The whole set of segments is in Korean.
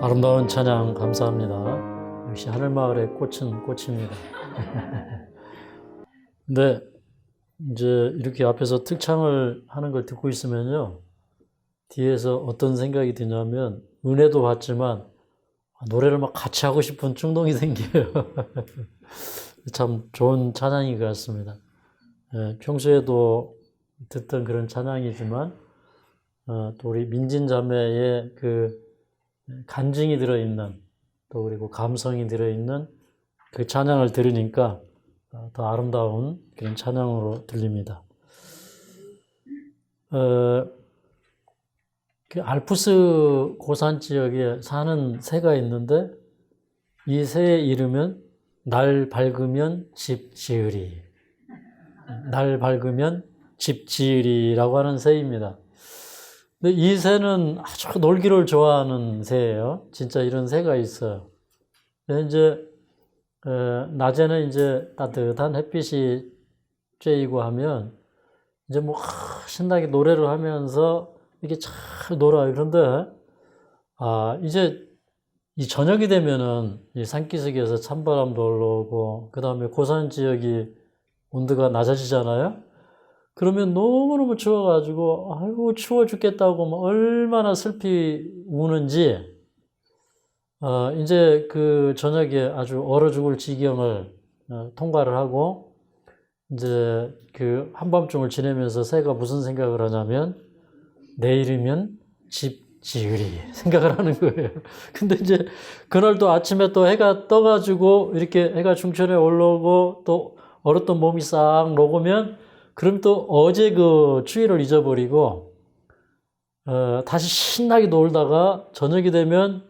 아름다운 찬양 감사합니다. 역시 하늘마을의 꽃은 꽃입니다. 근데 이제 이렇게 앞에서 특창을 하는 걸 듣고 있으면요, 뒤에서 어떤 생각이 드냐면, 은혜도 받지만 노래를 막 같이 하고 싶은 충동이 생겨요. 참 좋은 찬양인 것 같습니다. 평소에도 듣던 그런 찬양이지만 또 우리 민진 자매의 그 간증이 들어있는, 또 그리고 감성이 들어있는 그 찬양을 들으니까 더 아름다운 그런 찬양으로 들립니다. 그 알프스 고산 지역에 사는 새가 있는데, 이 새의 이름은 날 밝으면 집 지으리. 날 밝으면 집 지으리라고 하는 새입니다. 근데 이 새는 아주 놀기를 좋아하는 새예요. 진짜 이런 새가 있어요. 이제 낮에는 이제 따뜻한 햇빛이 쬐이고 하면 이제 뭐 신나게 노래를 하면서 이렇게 잘 놀아요. 그런데 이제 이 저녁이 되면은 이 산기슭에서 찬바람도 올라오고, 그 다음에 고산 지역이 온도가 낮아지잖아요. 그러면 너무너무 추워가지고 아이고 추워 죽겠다고 막 얼마나 슬피 우는지, 이제 그 저녁에 아주 얼어 죽을 지경을 통과를 하고, 이제 그 한밤중을 지내면서 새가 무슨 생각을 하냐면, 내일이면 집 지으리 생각을 하는 거예요. 근데 이제 그날 또 아침에 또 해가 떠가지고 이렇게 해가 중천에 올라오고 또 얼었던 몸이 싹 녹으면, 그럼 또 어제 그 추위를 잊어버리고 다시 신나게 놀다가 저녁이 되면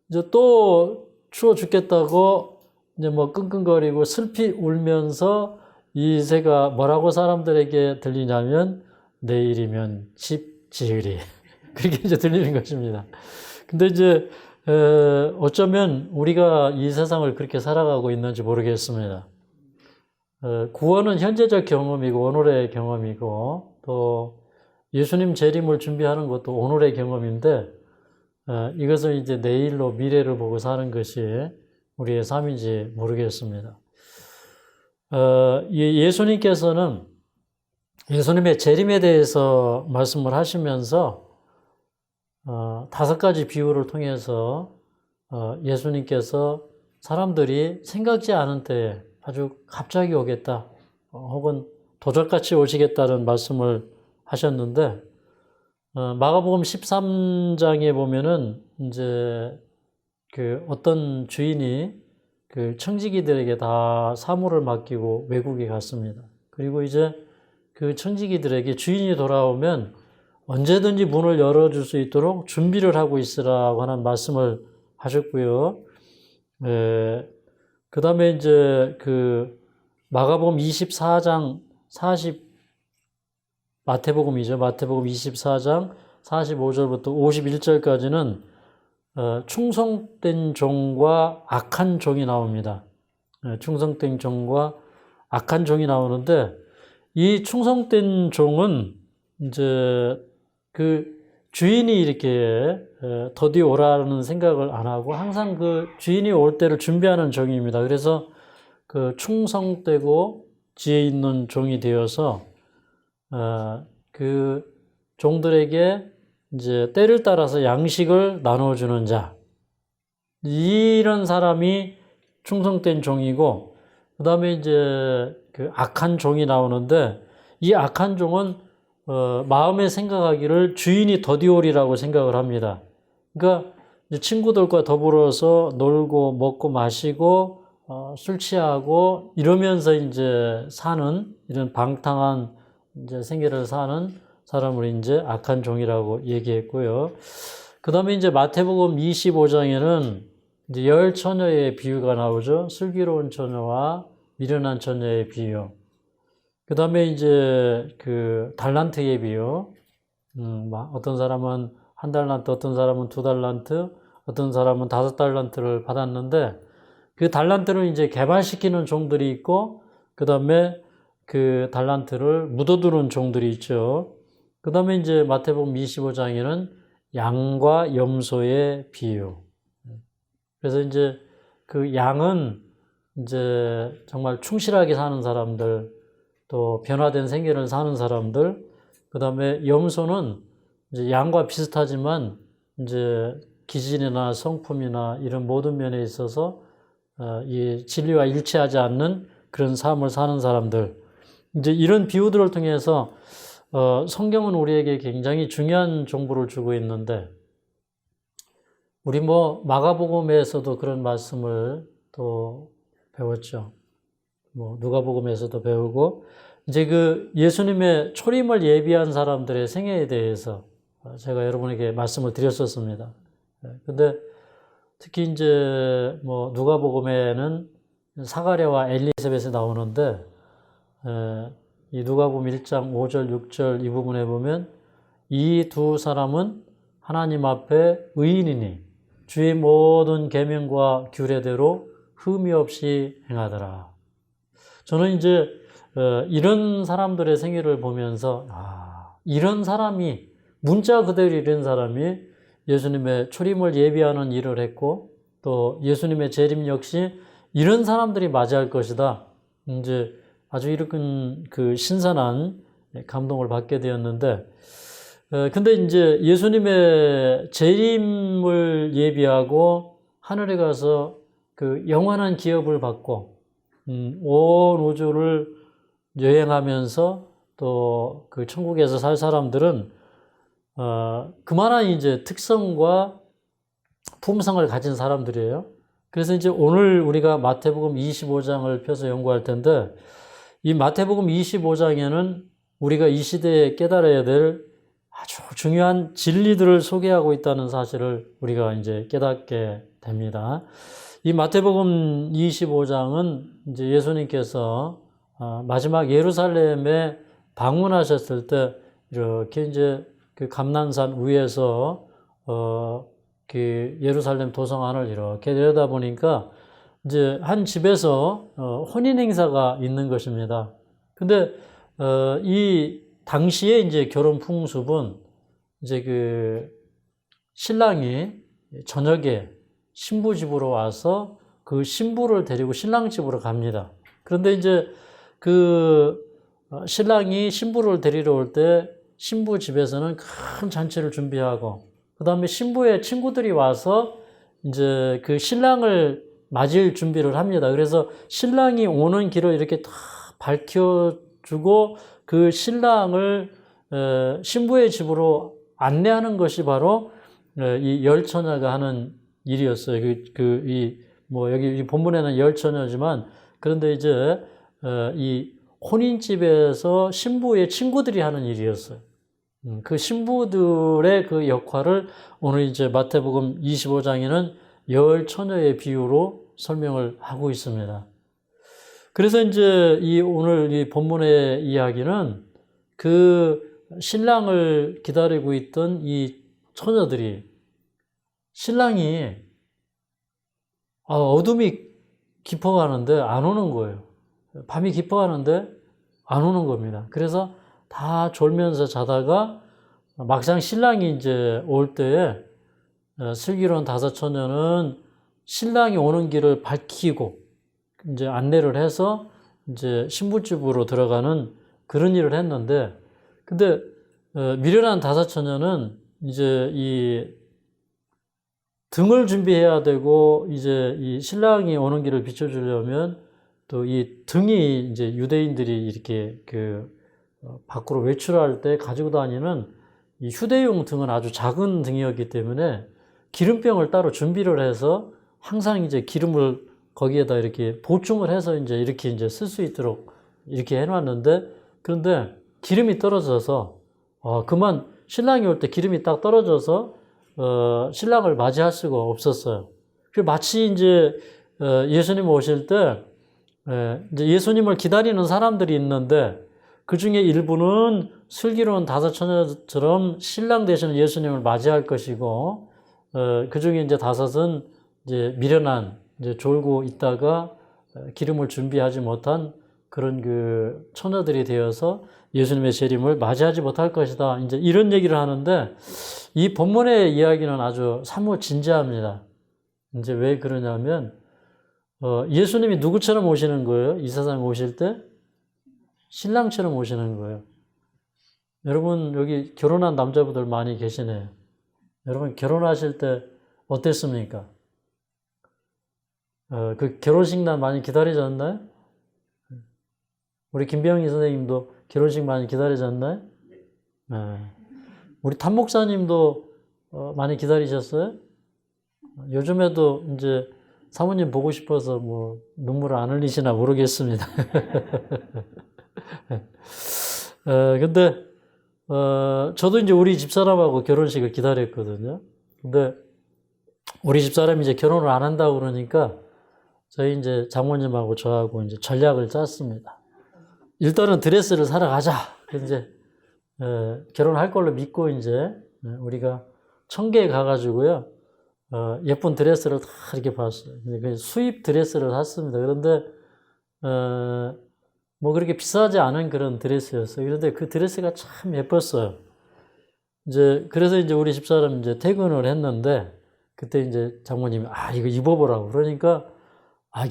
이제 또 추워 죽겠다고 이제 뭐 끙끙거리고 슬피 울면서, 이 새가 뭐라고 사람들에게 들리냐면, 내일이면 집 지으리. 그렇게 이제 들리는 것입니다. 근데 이제 어쩌면 우리가 이 세상을 그렇게 살아가고 있는지 모르겠습니다. 구원은 현재적 경험이고 오늘의 경험이고, 또 예수님 재림을 준비하는 것도 오늘의 경험인데, 이것을 이제 내일로 미래를 보고 사는 것이 우리의 삶인지 모르겠습니다. 예수님께서는 예수님의 재림에 대해서 말씀을 하시면서 5가지 비유를 통해서 예수님께서 사람들이 생각지 않은 때에 아주 갑자기 오겠다, 혹은 도적같이 오시겠다는 말씀을 하셨는데, 마가복음 13장에 보면은 이제 그 어떤 주인이 그 청지기들에게 다 사물을 맡기고 외국에 갔습니다. 그리고 이제 그 청지기들에게 주인이 돌아오면 언제든지 문을 열어줄 수 있도록 준비를 하고 있으라고 하는 말씀을 하셨고요. 그 다음에 이제 그 마가복음 24장 40, 마태복음 24장 45절부터 51절까지는 충성된 종과 악한 종이 나옵니다. 충성된 종과 악한 종이 나오는데, 이 충성된 종은 이제 그 주인이 이렇게 더디 오라는 생각을 안 하고 항상 그 주인이 올 때를 준비하는 종입니다. 그래서 그 충성되고 지혜 있는 종이 되어서 그 종들에게 이제 때를 따라서 양식을 나눠주는 자, 이런 사람이 충성된 종이고, 그 다음에 이제 그 악한 종이 나오는데, 이 악한 종은 마음에 생각하기를 주인이 더디오리라고 생각을 합니다. 그러니까 친구들과 더불어서 놀고 먹고 마시고 술 취하고 이러면서 이제 사는, 이런 방탕한 이제 생애를 사는 사람을 이제 악한 종이라고 얘기했고요. 그 다음에 이제 마태복음 25장에는 이제 열 처녀의 비유가 나오죠. 슬기로운 처녀와 미련한 처녀의 비유. 그 다음에 이제 그 달란트의 비유. 어떤 사람은 1달란트, 어떤 사람은 2달란트, 어떤 사람은 5달란트를 받았는데, 그 달란트를 이제 개발시키는 종들이 있고, 그 다음에 그 달란트를 묻어두는 종들이 있죠. 그 다음에 이제 마태복음 25장에는 양과 염소의 비유. 그래서 이제 그 양은 이제 정말 충실하게 사는 사람들, 또 변화된 생계를 사는 사람들, 그 다음에 염소는 이제 양과 비슷하지만 이제 기질이나 성품이나 이런 모든 면에 있어서 이 진리와 일치하지 않는 그런 삶을 사는 사람들. 이제 이런 비유들을 통해서 성경은 우리에게 굉장히 중요한 정보를 주고 있는데, 우리 뭐 마가복음에서도 그런 말씀을 또 배웠죠. 뭐 누가복음에서도 배우고, 이제 그 예수님의 초림을 예비한 사람들의 생애에 대해서 제가 여러분에게 말씀을 드렸었습니다. 근데 특히 이제 뭐 누가복음에는 사가랴와 엘리사벳이 나오는데, 이 누가복음 1장 5절, 6절 이 부분에 보면 이 두 사람은 하나님 앞에 의인이니 주의 모든 계명과 규례대로 흠이 없이 행하더라. 저는 이제 이런 사람들의 생애를 보면서 이런 사람이, 문자 그대로 이런 사람이 예수님의 초림을 예비하는 일을 했고, 또 예수님의 재림 역시 이런 사람들이 맞이할 것이다. 이제 아주 이런 그 신선한 감동을 받게 되었는데, 근데 이제 예수님의 재림을 예비하고 하늘에 가서 그 영원한 기업을 받고 온 우주를 여행하면서 또 그 천국에서 살 사람들은 그만한 이제 특성과 품성을 가진 사람들이에요. 그래서 이제 오늘 우리가 마태복음 25장을 펴서 연구할 텐데, 이 마태복음 25장에는 우리가 이 시대에 깨달아야 될 아주 중요한 진리들을 소개하고 있다는 사실을 우리가 이제 깨닫게 됩니다. 이 마태복음 25장은 이제 예수님께서 마지막 예루살렘에 방문하셨을 때 이렇게 이제 그 감난산 위에서 그 예루살렘 도성 안을 이렇게 내려다보니까 이제 한 집에서 혼인 행사가 있는 것입니다. 근데 이 당시에 이제 결혼 풍습은 이제 그 신랑이 저녁에 신부 집으로 와서 그 신부를 데리고 신랑 집으로 갑니다. 그런데 이제 그 신랑이 신부를 데리러 올 때 신부 집에서는 큰 잔치를 준비하고, 그 다음에 신부의 친구들이 와서 이제 그 신랑을 맞을 준비를 합니다. 그래서 신랑이 오는 길을 이렇게 다 밝혀주고 그 신랑을 신부의 집으로 안내하는 것이 바로 이 열처녀가 하는 일이었어요. 뭐 여기 이 본문에는 열처녀지만, 그런데 이제 이 혼인집에서 신부의 친구들이 하는 일이었어요. 그 신부들의 그 역할을 오늘 이제 마태복음 25장에는 열 처녀의 비유로 설명을 하고 있습니다. 그래서 이제 오늘 이 본문의 이야기는 그 신랑을 기다리고 있던 이 처녀들이, 신랑이 어둠이 깊어가는데 안 오는 거예요. 밤이 깊어가는데 안 오는 겁니다. 그래서 다 졸면서 자다가 막상 신랑이 이제 올 때에 슬기로운 다섯 처녀는 신랑이 오는 길을 밝히고 이제 안내를 해서 이제 신부집으로 들어가는 그런 일을 했는데, 근데 미련한 다섯 처녀는 이제 이 등을 준비해야 되고, 이제 이 신랑이 오는 길을 비춰주려면 또 이 등이 이제 유대인들이 이렇게 그 밖으로 외출할 때 가지고 다니는 이 휴대용 등은 아주 작은 등이었기 때문에 기름병을 따로 준비를 해서 항상 이제 기름을 거기에다 이렇게 보충을 해서 이제 이렇게 이제 쓸 수 있도록 이렇게 해놨는데, 그런데 기름이 떨어져서 그만 신랑이 올 때 기름이 딱 떨어져서 신랑을 맞이할 수가 없었어요. 마치 이제 예수님 오실 때 이제 예수님을 기다리는 사람들이 있는데, 그 중에 일부는 슬기로운 다섯 처녀처럼 신랑 되시는 예수님을 맞이할 것이고, 그 중에 이제 다섯은 이제 미련한, 이제 졸고 있다가 기름을 준비하지 못한 그런 그 처녀들이 되어서 예수님의 재림을 맞이하지 못할 것이다. 이제 이런 얘기를 하는데, 이 본문의 이야기는 아주 사뭇 진지합니다. 이제 왜 그러냐면, 예수님이 누구처럼 오시는 거예요? 이 세상에 오실 때? 신랑처럼 오시는 거예요. 여러분, 여기 결혼한 남자분들 많이 계시네요. 여러분, 결혼하실 때 어땠습니까? 그 결혼식 날 많이 기다리셨나요? 우리 김병희 선생님도 결혼식 많이 기다리셨나요? 우리 탐 목사님도 많이 기다리셨어요? 요즘에도 이제 사모님 보고 싶어서 뭐 눈물을 안 흘리시나 모르겠습니다. 근데 저도 이제 우리 집사람하고 결혼식을 기다렸거든요. 근데 우리 집사람이 이제 결혼을 안 한다고 그러니까 저희 이제 장모님하고 저하고 이제 전략을 짰습니다. 일단은 드레스를 사러 가자. 이제 결혼할 걸로 믿고 이제 우리가 청계에 가가지고요. 예쁜 드레스를 다 이렇게 봤어요. 수입 드레스를 샀습니다. 그런데 뭐 그렇게 비싸지 않은 그런 드레스였어요. 그런데 그 드레스가 참 예뻤어요. 이제 그래서 이제 우리 집사람 이제 퇴근을 했는데 그때 이제 장모님이 이거 입어보라고 그러니까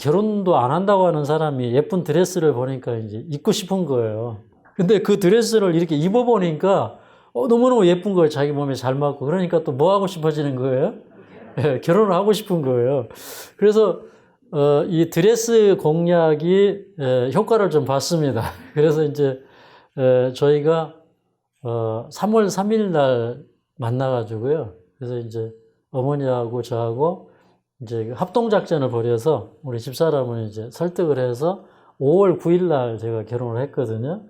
결혼도 안 한다고 하는 사람이 예쁜 드레스를 보니까 이제 입고 싶은 거예요. 근데 그 드레스를 이렇게 입어보니까 너무너무 예쁜 거예요. 자기 몸에 잘 맞고. 그러니까 또 뭐 하고 싶어지는 거예요? 결혼을 하고 싶은 거예요. 그래서 이 드레스 공략이 효과를 좀 봤습니다. 그래서 이제 저희가 3월 3일 날 만나가지고요. 그래서 이제 어머니하고 저하고 이제 합동작전을 벌여서 우리 집사람을 이제 설득을 해서 5월 9일 날 제가 결혼을 했거든요.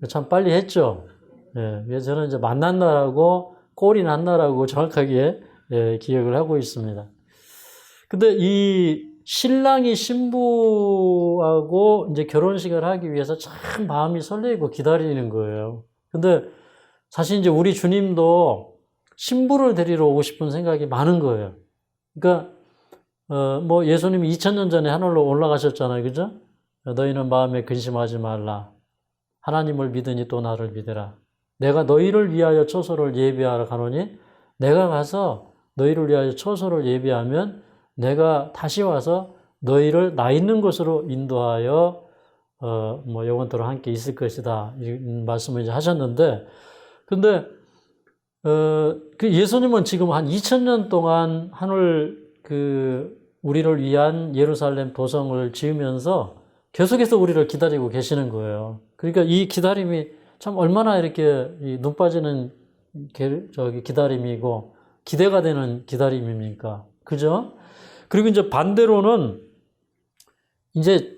참 빨리 했죠. 그래서 저는 이제 만난 날하고 꼴이 난 날하고 정확하게 기억을 하고 있습니다. 근데 이 신랑이 신부하고 이제 결혼식을 하기 위해서 참 마음이 설레고 기다리는 거예요. 근데 사실 이제 우리 주님도 신부를 데리러 오고 싶은 생각이 많은 거예요. 그러니까 뭐 예수님이 2000년 전에 하늘로 올라가셨잖아요. 그죠? 너희는 마음에 근심하지 말라. 하나님을 믿으니 또 나를 믿으라. 내가 너희를 위하여 처소를 예비하러 가노니 내가 가서 너희를 위하여 처소를 예비하면 내가 다시 와서 너희를 나 있는 곳으로 인도하여 뭐 영원토록 함께 있을 것이다. 이런 말씀을 이제 하셨는데 근데 그 예수님은 지금 한 2000년 동안 하늘 우리를 위한 예루살렘 도성을 지으면서 계속해서 우리를 기다리고 계시는 거예요. 그러니까 이 기다림이 참 얼마나 이렇게 눈 빠지는 기다림이고 기대가 되는 기다림입니까? 그죠? 그리고 이제 반대로는 이제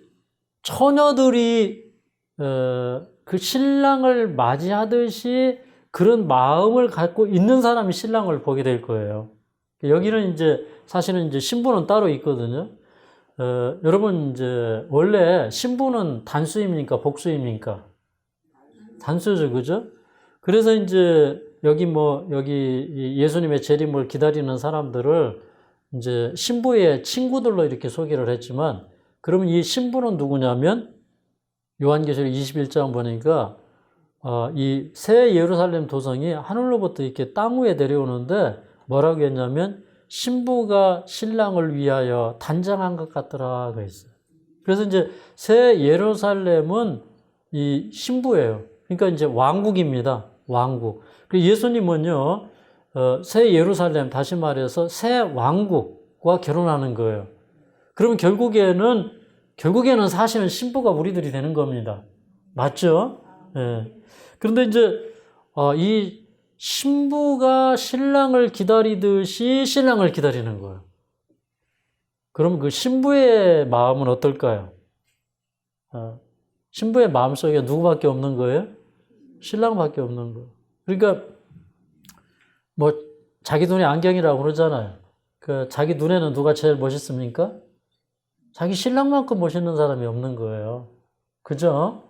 처녀들이 그 신랑을 맞이하듯이 그런 마음을 갖고 있는 사람이 신랑을 보게 될 거예요. 여기는 이제 사실은 이제 신부는 따로 있거든요. 여러분 이제 원래 신부는 단수입니까? 복수입니까? 단수죠, 그죠? 그래서 이제 여기 예수님의 재림을 기다리는 사람들을 이제 신부의 친구들로 이렇게 소개를 했지만, 그러면 이 신부는 누구냐면 요한계시록 21장 보니까 이 새 예루살렘 도성이 하늘로부터 이렇게 땅 위에 내려오는데 뭐라고 했냐면 신부가 신랑을 위하여 단장한 것 같더라가 있어요. 그래서 이제 새 예루살렘은 이 신부예요. 그러니까 이제 왕국입니다. 왕국. 예수님은요, 새 예루살렘, 다시 말해서 새 왕국과 결혼하는 거예요. 그러면 결국에는 사실은 신부가 우리들이 되는 겁니다. 맞죠? 예. 그런데 이제 이 신부가 신랑을 기다리듯이 신랑을 기다리는 거예요. 그럼 그 신부의 마음은 어떨까요? 신부의 마음속에 누구밖에 없는 거예요? 신랑밖에 없는 거예요. 그러니까 뭐 자기 눈에 안경이라고 그러잖아요. 자기 눈에는 누가 제일 멋있습니까? 자기 신랑만큼 멋있는 사람이 없는 거예요. 그죠?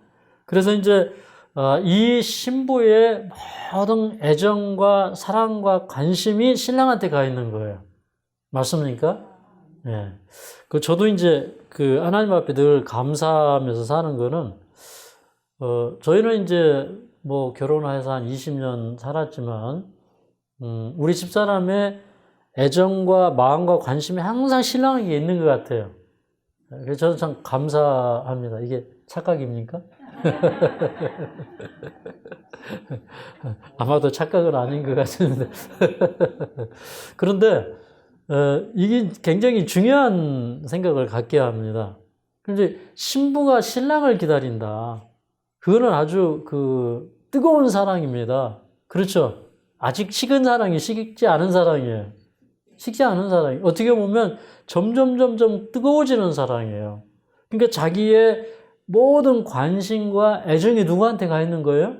그래서 이제 이 신부의 모든 애정과 사랑과 관심이 신랑한테 가 있는 거예요. 맞습니까? 예. 저도 이제 하나님 앞에 늘 감사하면서 사는 거는, 저희는 이제 뭐 결혼해서 한 20년 살았지만, 우리 집사람의 애정과 마음과 관심이 항상 신랑에게 있는 것 같아요. 그래서 저는 참 감사합니다. 이게 착각입니까? 아마도 착각은 아닌 것 같은데. 그런데, 이게 굉장히 중요한 생각을 갖게 합니다. 근데 신부가 신랑을 기다린다. 그거는 아주 뜨거운 사랑입니다. 그렇죠? 아직 식은 사랑이 식지 않은 사랑이에요. 식지 않은 사랑이. 어떻게 보면 점점 뜨거워지는 사랑이에요. 그러니까 자기의 모든 관심과 애정이 누구한테 가 있는 거예요?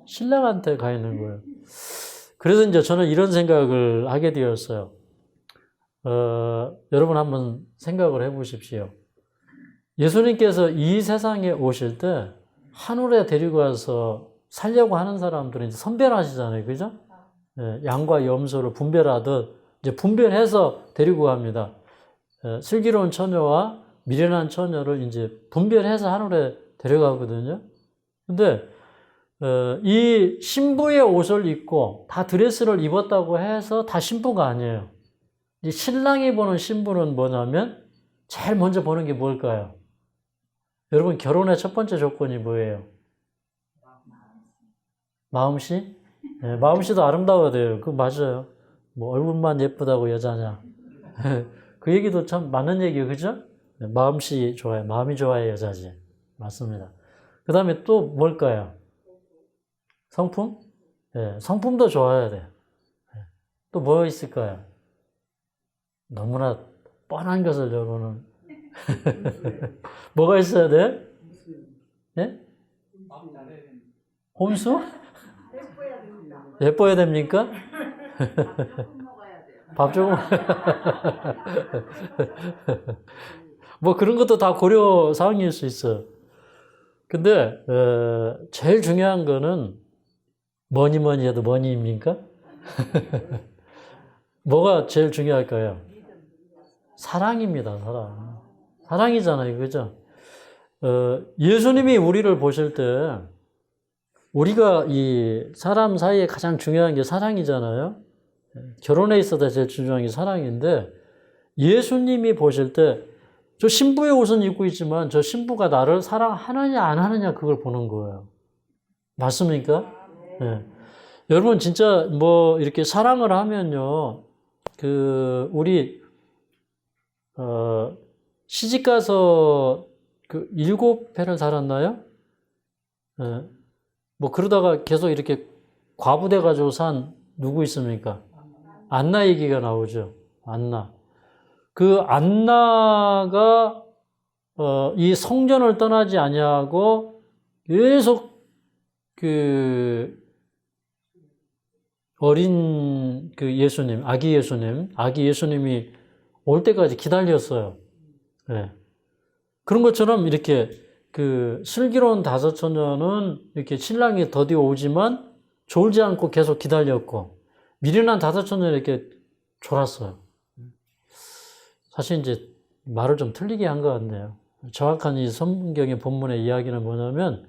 신랑한테 가 있는 거예요. 그래서 이제 저는 이런 생각을 하게 되었어요. 여러분 한번 생각을 해 보십시오. 예수님께서 이 세상에 오실 때 하늘에 데리고 와서 살려고 하는 사람들은 이제 선별하시잖아요. 그죠? 예, 양과 염소를 분별하듯 이제 분별해서 데리고 갑니다. 슬기로운 처녀와 미련한 처녀를 이제 분별해서 하늘에 데려가거든요. 근데 이 신부의 옷을 입고 다 드레스를 입었다고 해서 다 신부가 아니에요. 이 신랑이 보는 신부는 뭐냐면 제일 먼저 보는 게 뭘까요? 여러분 결혼의 첫 번째 조건이 뭐예요? 마음씨? 네, 마음씨도 아름다워야 돼요. 그거 맞아요. 뭐 얼굴만 예쁘다고 여자냐. 그 얘기도 참 맞는 얘기예요. 그죠? 네, 마음씨 좋아요. 마음이 좋아야 여자지. 맞습니다. 그 다음에 또 뭘까요? 성품? 네, 성품도 좋아야 돼요. 네, 또 뭐 있을까요? 너무나 뻔한 것을 여러분은 뭐가 있어야 돼? 예? 홈수? 예뻐야 됩니까? 밥 조금 뭐 그런 것도 다 고려 사항일 수 있어요. 근데 제일 중요한 거는 뭐니 해도 뭐니입니까? 뭐가 제일 중요할까요? 사랑입니다. 사랑. 사랑이잖아요. 그죠? 예수님이 우리를 보실 때 우리가 이 사람 사이에 가장 중요한 게 사랑이잖아요. 결혼에 있어서 제일 중요한 게 사랑인데 예수님이 보실 때 저 신부의 옷은 입고 있지만 저 신부가 나를 사랑하느냐 안 하느냐 그걸 보는 거예요. 맞습니까? 네. 여러분 진짜 뭐 이렇게 사랑을 하면요. 우리 시집 가서 7회를 살았나요? 네. 뭐 그러다가 계속 이렇게 과부돼 가지고 산 누구 있습니까? 안나 얘기가 나오죠. 안나. 그 안나가 이 성전을 떠나지 아니하고 계속 어린 예수님, 아기 예수님이 올 때까지 기다렸어요. 네. 그런 것처럼 이렇게 슬기로운 다섯 처녀는 이렇게 신랑이 더디어 오지만 졸지 않고 계속 기다렸고, 미련한 다섯 처녀는 이렇게 졸았어요. 사실 이제 말을 좀 틀리게 한 것 같네요. 정확한 이 성경의 본문의 이야기는 뭐냐면,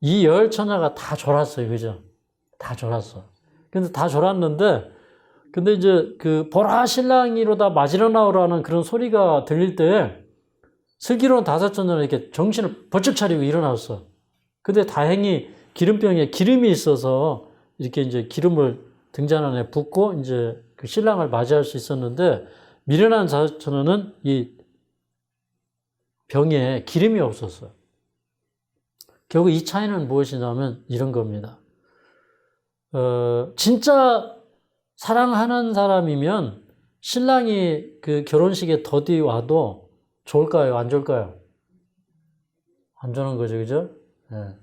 이 열 처녀가 다 졸았어요. 그죠? 다 졸았어. 근데 다 졸았는데, 근데 이제 보라 신랑이로다 맞으러 나오라는 그런 소리가 들릴 때, 슬기로운 다섯 처녀는 이렇게 정신을 번쩍 차리고 일어났어. 근데 다행히 기름병에 기름이 있어서 이렇게 이제 기름을 등잔 안에 붓고 이제 그 신랑을 맞이할 수 있었는데 미련한 다섯 처녀는 이 병에 기름이 없었어요. 결국 이 차이는 무엇이냐면 이런 겁니다. 진짜 사랑하는 사람이면 신랑이 결혼식에 더디 와도 좋을까요? 안 좋을까요? 안 좋은 거죠, 그죠? 네.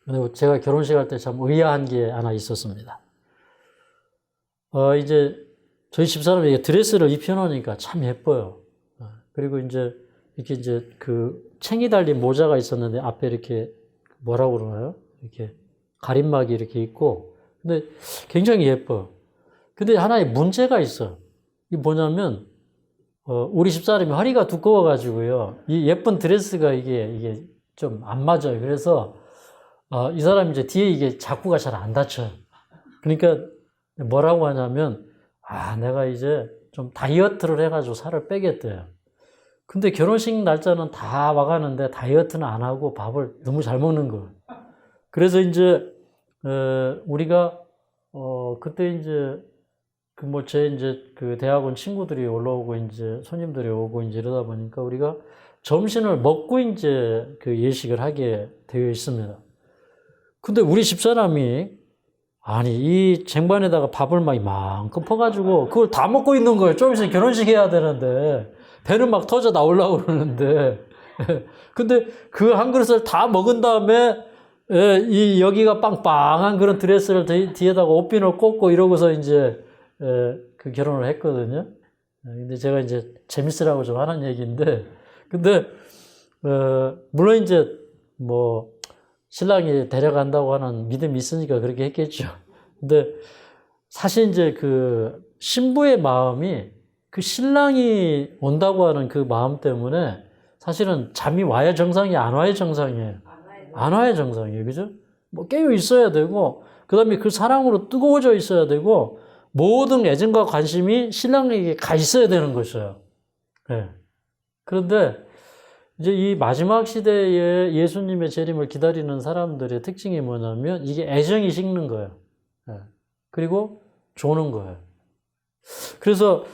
근데 제가 결혼식 할 때 참 의아한 게 하나 있었습니다. 이제 저희 집사람이 드레스를 입혀놓으니까 참 예뻐요. 그리고 이제 이렇게 이제 챙이 달린 모자가 있었는데 앞에 이렇게 뭐라고 그러나요? 이렇게 가림막이 이렇게 있고, 근데 굉장히 예뻐. 근데 하나의 문제가 있어. 이게 뭐냐면, 우리 집사람이 허리가 두꺼워가지고요. 이 예쁜 드레스가 이게 좀 안 맞아요. 그래서, 이 사람이 이제 뒤에 이게 자꾸가 잘 안 닫혀요. 그러니까 뭐라고 하냐면, 내가 이제 좀 다이어트를 해가지고 살을 빼겠대요. 근데 결혼식 날짜는 다 와가는데 다이어트는 안 하고 밥을 너무 잘 먹는 거예요. 그래서 이제, 우리가, 그때 이제, 그 대학원 친구들이 올라오고, 이제, 손님들이 오고, 이제 이러다 보니까 우리가 점심을 먹고 이제 그 예식을 하게 되어 있습니다. 근데 우리 집사람이, 이 쟁반에다가 밥을 막 이만큼 퍼가지고, 그걸 다 먹고 있는 거예요. 좀 있으면 결혼식 해야 되는데, 배는 막 터져 나오려고 그러는데, 근데 그 한 그릇을 다 먹은 다음에, 여기가 빵빵한 그런 드레스를 뒤에다가 옷핀을 꽂고 이러고서 이제, 그 결혼을 했거든요. 근데 제가 이제 재밌으라고 좀 하는 얘기인데, 근데, 물론 이제 신랑이 데려간다고 하는 믿음이 있으니까 그렇게 했겠죠. 근데 사실 이제 그 신부의 마음이 그 신랑이 온다고 하는 그 마음 때문에 사실은 잠이 와야 정상이 안 와야 정상이에요. 안 와야 정상이에요. 그죠? 깨어 있어야 되고, 그 다음에 그 사랑으로 뜨거워져 있어야 되고, 모든 애정과 관심이 신랑에게 가 있어야 되는 것이에요. 네. 그런데 이제 이 마지막 시대에 예수님의 재림을 기다리는 사람들의 특징이 뭐냐면 이게 애정이 식는 거예요. 그리고 조는 거예요. 그래서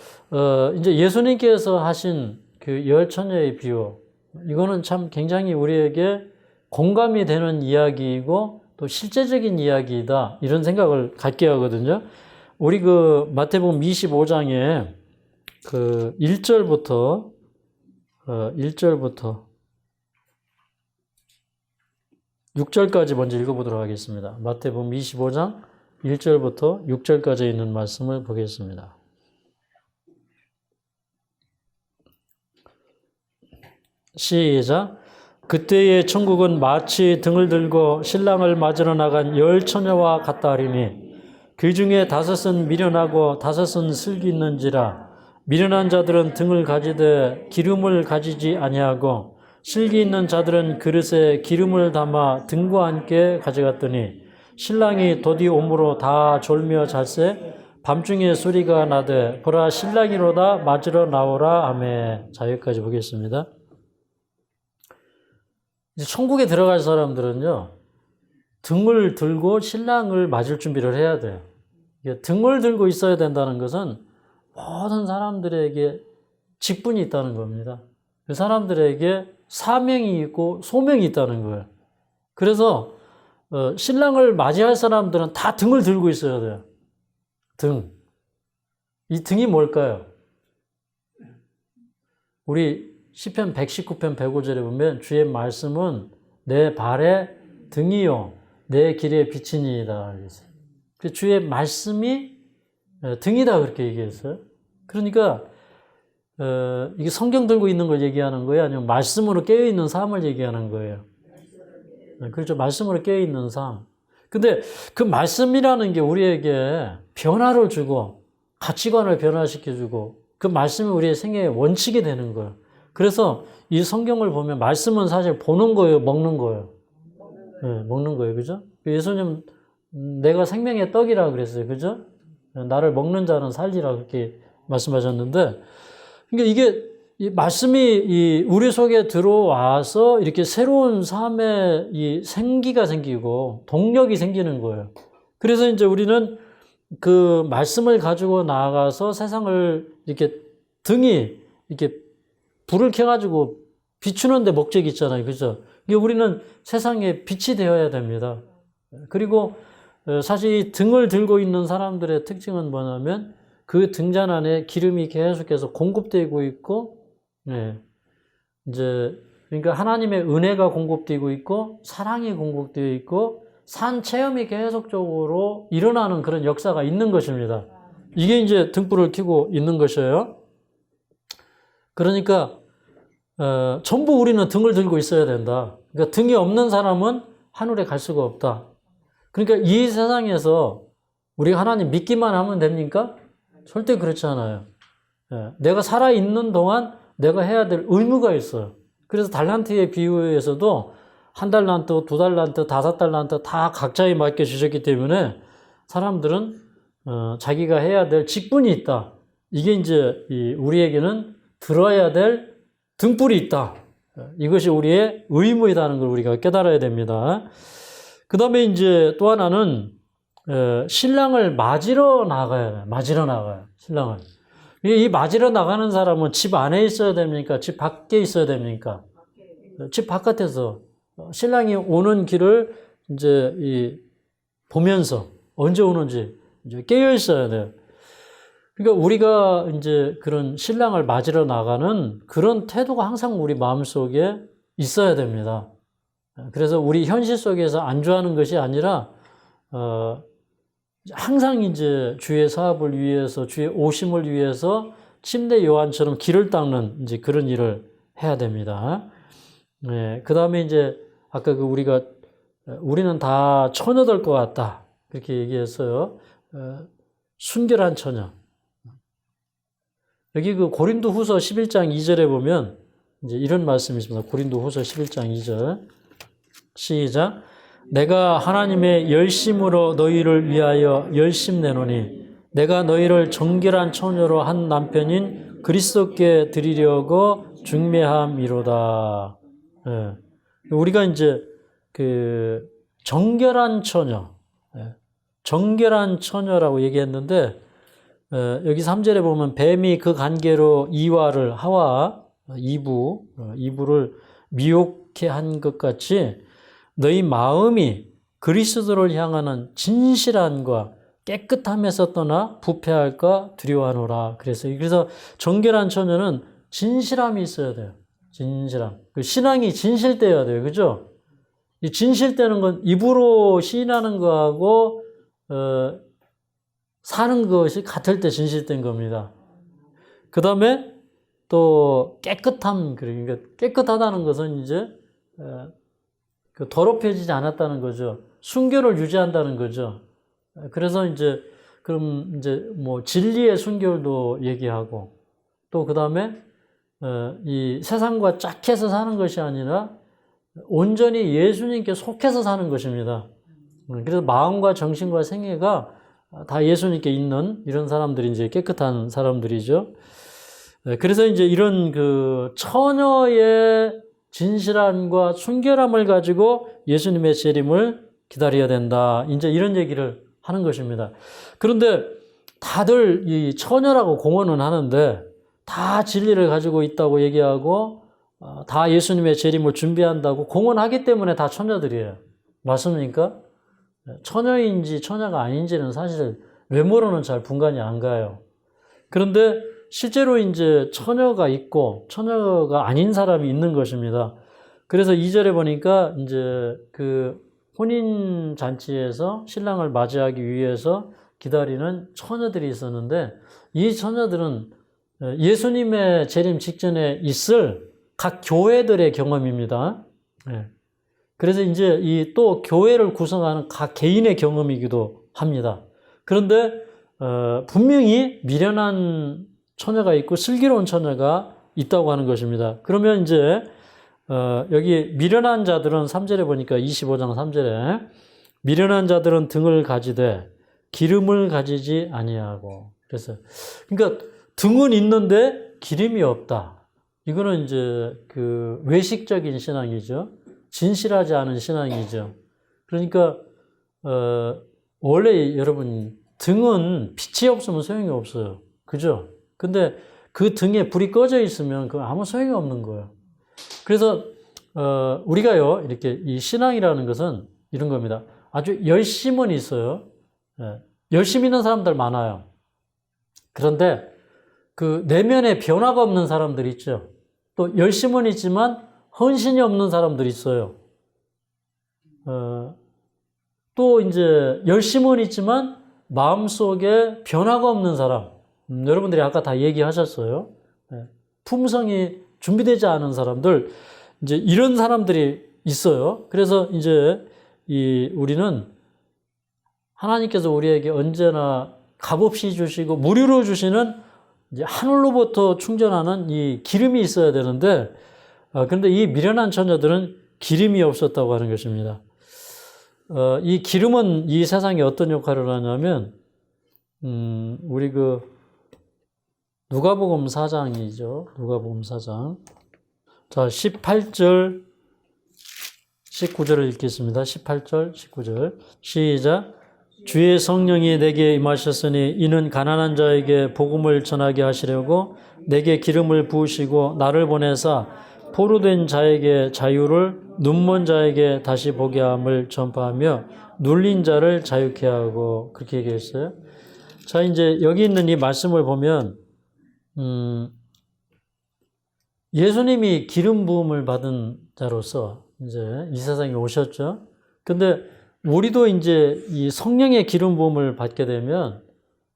이제 예수님께서 하신 그 열 처녀의 비유, 이거는 참 굉장히 우리에게 공감이 되는 이야기이고 또 실제적인 이야기이다, 이런 생각을 갖게 하거든요. 우리 그 마태복음 25장에 그 1절부터 6절까지 먼저 읽어보도록 하겠습니다. 마태복음 25장 1절부터 6절까지 있는 말씀을 보겠습니다. 시작. 그때의 천국은 마치 등을 들고 신랑을 맞으러 나간 열 처녀와 같다 하리니 그 중에 다섯은 미련하고 다섯은 슬기 있는지라. 미련한 자들은 등을 가지되 기름을 가지지 아니하고 슬기 있는 자들은 그릇에 기름을 담아 등과 함께 가져갔더니 신랑이 도디 오므로 다 졸며 잘세 밤중에 소리가 나되 보라 신랑이로다 맞으러 나오라. 아멘. 자, 여기까지 보겠습니다. 이제 천국에 들어갈 사람들은요, 등을 들고 신랑을 맞을 준비를 해야 돼요. 등을 들고 있어야 된다는 것은 모든 사람들에게 직분이 있다는 겁니다. 그 사람들에게 사명이 있고 소명이 있다는 거예요. 그래서 신랑을 맞이할 사람들은 다 등을 들고 있어야 돼요. 등. 이 등이 뭘까요? 우리 시편 119편 105절에 보면 주의 말씀은 내 발의 등이요 내 길의 빛이니이다. 주의 말씀이 등이다, 그렇게 얘기했어요. 그러니까 이게 성경 들고 있는 걸 얘기하는 거예요? 아니면 말씀으로 깨어있는 삶을 얘기하는 거예요? 그렇죠. 말씀으로 깨어있는 삶. 근데 그 말씀이라는 게 우리에게 변화를 주고 가치관을 변화시켜주고 그 말씀이 우리의 생애의 원칙이 되는 거예요. 그래서 이 성경을 보면 말씀은 사실 보는 거예요, 먹는 거예요? 네, 먹는 거예요. 그죠? 예수님, 내가 생명의 떡이라 그랬어요. 그죠? 나를 먹는 자는 살리라, 그렇게 말씀하셨는데, 그러니까 이게 이 말씀이 우리 속에 들어와서 이렇게 새로운 삶의 이 생기가 생기고 동력이 생기는 거예요. 그래서 이제 우리는 그 말씀을 가지고 나아가서 세상을 이렇게 등이 이렇게 불을 켜가지고 비추는 데 목적이 있잖아요. 그죠? 이게 우리는 세상에 빛이 되어야 됩니다. 그리고 사실 이 등을 들고 있는 사람들의 특징은 뭐냐면 그 등잔 안에 기름이 계속해서 공급되고 있고, 이제, 그러니까 하나님의 은혜가 공급되고 있고, 사랑이 공급되어 있고, 산 체험이 계속적으로 일어나는 그런 역사가 있는 것입니다. 이게 이제 등불을 켜고 있는 것이에요. 그러니까, 전부 우리는 등을 들고 있어야 된다. 그러니까 등이 없는 사람은 하늘에 갈 수가 없다. 그러니까 이 세상에서 우리가 하나님 믿기만 하면 됩니까? 절대 그렇지 않아요. 내가 살아있는 동안 내가 해야 될 의무가 있어요. 그래서 달란트의 비유에서도 1달란트, 2달란트, 5달란트 다 각자에 맡겨 주셨기 때문에 사람들은 자기가 해야 될 직분이 있다. 이게 이제 우리에게는 들어야 될 등불이 있다. 이것이 우리의 의무이다는 걸 우리가 깨달아야 됩니다. 그 다음에 이제 또 하나는 신랑을 맞으러 나가야 돼요. 맞으러 나가요. 신랑을. 이 맞으러 나가는 사람은 집 안에 있어야 됩니까? 집 밖에 있어야 됩니까? 집 바깥에서 신랑이 오는 길을 이제 보면서 언제 오는지 이제 깨어 있어야 돼요. 그러니까 우리가 이제 그런 신랑을 맞으러 나가는 그런 태도가 항상 우리 마음속에 있어야 됩니다. 그래서 우리 현실 속에서 안주하는 것이 아니라 항상 이제 주의 사업을 위해서, 주의 오심을 위해서 침례 요한처럼 길을 닦는 이제 그런 일을 해야 됩니다. 네, 그 다음에 이제 아까 우리는 다 처녀될 것 같다 그렇게 얘기했어요. 순결한 처녀. 여기 고린도후서 11장 2절에 보면 이제 이런 말씀이 있습니다. 고린도후서 11장 2절. 시작. 내가 하나님의 열심으로 너희를 위하여 열심 내노니 내가 너희를 정결한 처녀로 한 남편인 그리스도께 드리려고 중매함이로다. 예. 우리가 이제 정결한 처녀, 정결한 처녀라고 얘기했는데 여기 3절에 보면 뱀이 그 관계로 이와를 하와 이브를 미혹해 한 것 같이 너희 마음이 그리스도를 향하는 진실함과 깨끗함에서 떠나 부패할까 두려워하노라. 그래서 정결한 처녀는 진실함이 있어야 돼요. 진실함. 그 신앙이 진실되어야 돼요. 그죠? 이 진실되는 건 입으로 시인하는 거하고 사는 것이 같을 때 진실된 겁니다. 그 다음에 또 깨끗함. 그러니까 깨끗하다는 것은 이제 더럽혀지지 않았다는 거죠. 순결을 유지한다는 거죠. 그래서 이제 그럼 이제 뭐 진리의 순결도 얘기하고 또 그 다음에 이 세상과 짝해서 사는 것이 아니라 온전히 예수님께 속해서 사는 것입니다. 그래서 마음과 정신과 생애가 다 예수님께 있는 이런 사람들이 이제 깨끗한 사람들이죠. 그래서 이제 이런 처녀의 진실함과 순결함을 가지고 예수님의 재림을 기다려야 된다. 이제 이런 얘기를 하는 것입니다. 그런데 다들 이 처녀라고 공언은 하는데 다 진리를 가지고 있다고 얘기하고 다 예수님의 재림을 준비한다고 공언하기 때문에 다 처녀들이에요. 맞습니까? 처녀인지 처녀가 아닌지는 사실 외모로는 잘 분간이 안 가요. 그런데 실제로 이제 처녀가 있고 처녀가 아닌 사람이 있는 것입니다. 그래서 2절에 보니까 이제 혼인 잔치에서 신랑을 맞이하기 위해서 기다리는 처녀들이 있었는데 이 처녀들은 예수님의 재림 직전에 있을 각 교회들의 경험입니다. 그래서 이제 또 교회를 구성하는 각 개인의 경험이기도 합니다. 그런데 분명히 미련한 처녀가 있고 슬기로운 처녀가 있다고 하는 것입니다. 그러면 이제 여기 미련한 자들은 3절에 보니까 25장 3절에 미련한 자들은 등을 가지되 기름을 가지지 아니하고 그래서 그러니까 등은 있는데 기름이 없다. 이거는 이제 외식적인 신앙이죠. 진실하지 않은 신앙이죠. 그러니까 원래 여러분 등은 빛이 없으면 소용이 없어요. 그죠? 근데 그 등에 불이 꺼져 있으면 그 아무 소용이 없는 거예요. 그래서 우리가요 이렇게 이 신앙이라는 것은 이런 겁니다. 아주 열심은 있어요. 열심 있는 사람들 많아요. 그런데 내면에 변화가 없는 사람들 있죠. 또 열심은 있지만 헌신이 없는 사람들이 있어요. 또 이제 열심은 있지만 마음속에 변화가 없는 사람. 여러분들이 아까 다 얘기하셨어요. 품성이 준비되지 않은 사람들, 이제 이런 사람들이 있어요. 그래서 이제 우리는 하나님께서 우리에게 언제나 값없이 주시고 무료로 주시는 이제 하늘로부터 충전하는 이 기름이 있어야 되는데, 그런데 이 미련한 처녀들은 기름이 없었다고 하는 것입니다. 이 기름은 이 세상에 어떤 역할을 하냐면 우리 그 누가복음 4장이죠. 누가복음 4장. 자, 18절, 19절을 읽겠습니다. 18절, 19절. 시작. 주의 성령이 내게 임하셨으니 이는 가난한 자에게 복음을 전하게 하시려고 내게 기름을 부으시고 나를 보내사 포로된 자에게 자유를, 눈먼 자에게 다시 보게 함을 전파하며 눌린 자를 자유케 하고, 그렇게 얘기했어요. 자, 이제 여기 있는 이 말씀을 보면 예수님이 기름 부음을 받은 자로서 이제 이 세상에 오셨죠. 근데 우리도 이제 이 성령의 기름 부음을 받게 되면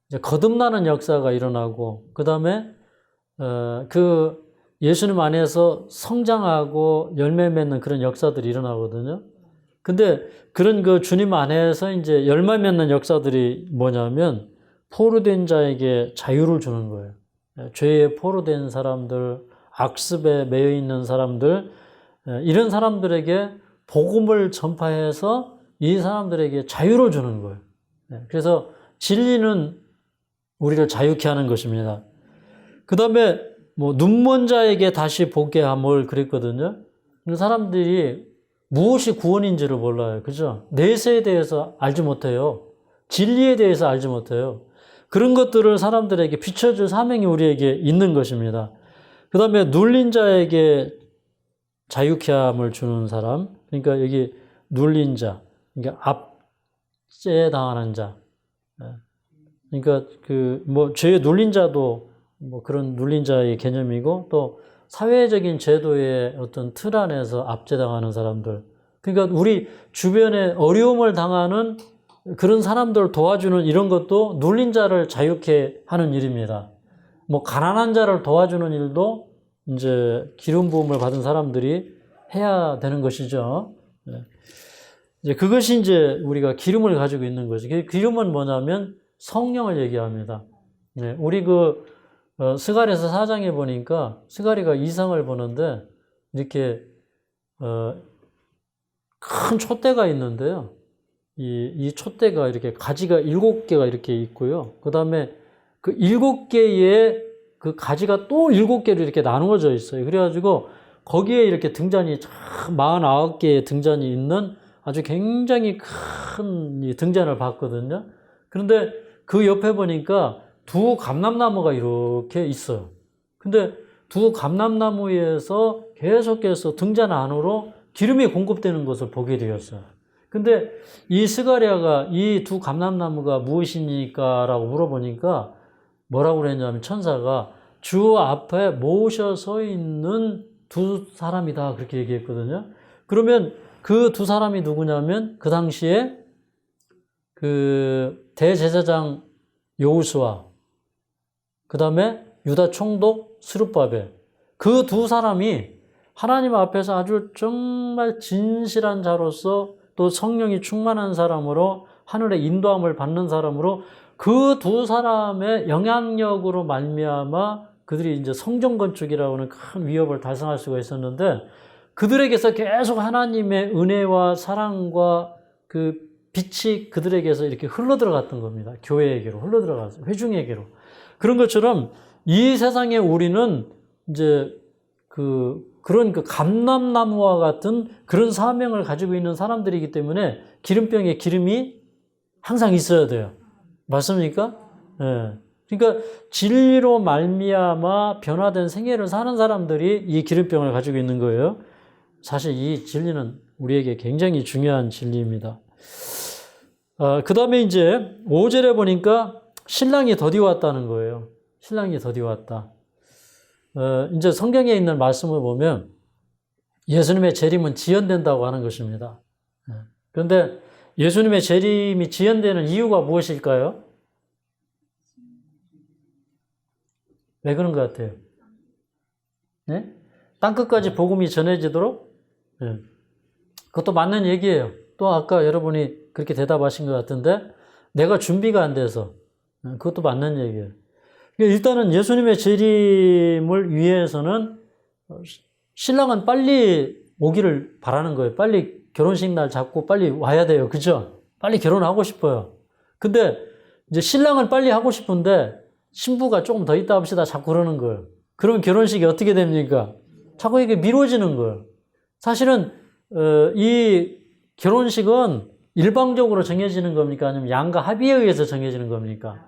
이제 거듭나는 역사가 일어나고, 그 다음에 그 예수님 안에서 성장하고 열매 맺는 그런 역사들이 일어나거든요. 근데 그런 그 주님 안에서 이제 열매 맺는 역사들이 뭐냐면 포로된 자에게 자유를 주는 거예요. 죄에 포로된 사람들, 악습에 매여 있는 사람들, 이런 사람들에게 복음을 전파해서 이 사람들에게 자유를 주는 거예요. 그래서 진리는 우리를 자유케 하는 것입니다. 그 다음에 뭐 눈먼 자에게 다시 보게 함을 그랬거든요. 사람들이 무엇이 구원인지를 몰라요. 그죠? 내세에 대해서 알지 못해요. 진리에 대해서 알지 못해요. 그런 것들을 사람들에게 비춰줄 사명이 우리에게 있는 것입니다. 그 다음에 눌린 자에게 자유케 함을 주는 사람, 그러니까 여기 눌린 자, 그러니까 압제당하는 자. 그러니까 죄에 눌린 자도 그런 눌린 자의 개념이고, 또 사회적인 제도의 어떤 틀 안에서 압제당하는 사람들. 그러니까 우리 주변에 어려움을 당하는 그런 사람들을 도와주는 이런 것도 눌린 자를 자유케 하는 일입니다. 가난한 자를 도와주는 일도 이제 기름 부음을 받은 사람들이 해야 되는 것이죠. 이제 그것이 이제 우리가 기름을 가지고 있는 거죠. 기름은 뭐냐면 성령을 얘기합니다. 우리 스가랴서 4장에 보니까 스가랴가 이상을 보는데 이렇게 큰 촛대가 있는데요. 이 촛대가 이렇게 가지가 7개가 이렇게 있고요. 그 다음에 그 7개의 그 가지가 또 7개로 이렇게 나누어져 있어요. 그래가지고 거기에 이렇게 등잔이 49개의 등잔이 있는 아주 굉장히 큰 등잔을 봤거든요. 그런데 그 옆에 보니까 두 감람나무가 이렇게 있어요. 근데 두 감람나무에서 계속해서 등잔 안으로 기름이 공급되는 것을 보게 되었어요. 근데 이 스가랴가 이 두 감람나무가 무엇입니까? 라고 물어보니까 뭐라고 그랬냐면 천사가 주 앞에 모셔 서 있는 두 사람이다. 그렇게 얘기했거든요. 그러면 그 두 사람이 누구냐면 그 당시에 그 대제사장 여호수아, 그 다음에 유다 총독 스룹바벨, 그 두 사람이 하나님 앞에서 아주 정말 진실한 자로서 또 성령이 충만한 사람으로 하늘의 인도함을 받는 사람으로 그 두 사람의 영향력으로 말미암아 그들이 이제 성전 건축이라고 하는 큰 위협을 달성할 수가 있었는데, 그들에게서 계속 하나님의 은혜와 사랑과 그 빛이 그들에게서 이렇게 흘러들어갔던 겁니다. 교회에게로 흘러들어갔어요. 회중에게로. 그런 것처럼 이 세상에 우리는 이제 그런 감람나무와 같은 그런 사명을 가지고 있는 사람들이기 때문에 기름병에 기름이 항상 있어야 돼요. 맞습니까? 예. 그러니까 진리로 말미암아 변화된 생애를 사는 사람들이 이 기름병을 가지고 있는 거예요. 사실 이 진리는 우리에게 굉장히 중요한 진리입니다. 그 다음에 이제 5절에 보니까 신랑이 더디 왔다는 거예요. 신랑이 더디 왔다. 이제 성경에 있는 말씀을 보면 예수님의 재림은 지연된다고 하는 것입니다. 그런데 예수님의 재림이 지연되는 이유가 무엇일까요? 왜 그런 것 같아요? 네? 땅끝까지 복음이 전해지도록? 네. 그것도 맞는 얘기예요. 또 아까 여러분이 그렇게 대답하신 것 같은데 내가 준비가 안 돼서. 그것도 맞는 얘기예요. 일단은 예수님의 재림을 위해서는 신랑은 빨리 오기를 바라는 거예요. 빨리 결혼식 날 잡고 빨리 와야 돼요. 그죠? 빨리 결혼하고 싶어요. 근데 이제 신랑은 빨리 하고 싶은데 신부가 조금 더 있다 합시다 자꾸 그러는 거예요. 그러면 결혼식이 어떻게 됩니까? 자꾸 이게 미뤄지는 거예요. 사실은 이 결혼식은 일방적으로 정해지는 겁니까? 아니면 양가 합의에 의해서 정해지는 겁니까?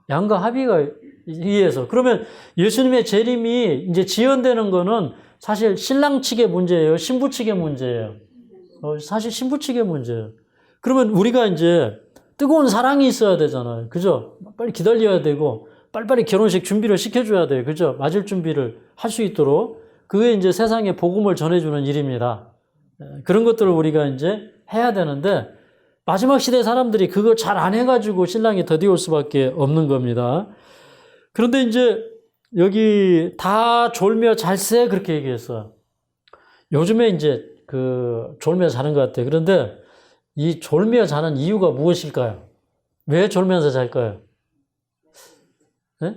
양가 합의가 의해서. 그러면 예수님의 재림이 이제 지연되는 거는 사실 신랑 측의 문제예요? 신부 측의 문제예요? 사실 신부 측의 문제예요. 그러면 우리가 이제 뜨거운 사랑이 있어야 되잖아요. 그죠? 빨리 기다려야 되고, 빨리빨리 결혼식 준비를 시켜줘야 돼요. 그죠? 맞을 준비를 할 수 있도록. 그게 이제 세상에 복음을 전해주는 일입니다. 그런 것들을 우리가 이제 해야 되는데, 마지막 시대 사람들이 그걸 잘 안 해가지고 신랑이 더디올 수밖에 없는 겁니다. 그런데 이제 여기 다 졸며 잘세 그렇게 얘기했어요. 요즘에 이제 졸며 자는 것 같아요. 그런데 이 졸며 자는 이유가 무엇일까요? 왜 졸면서 잘까요? 네?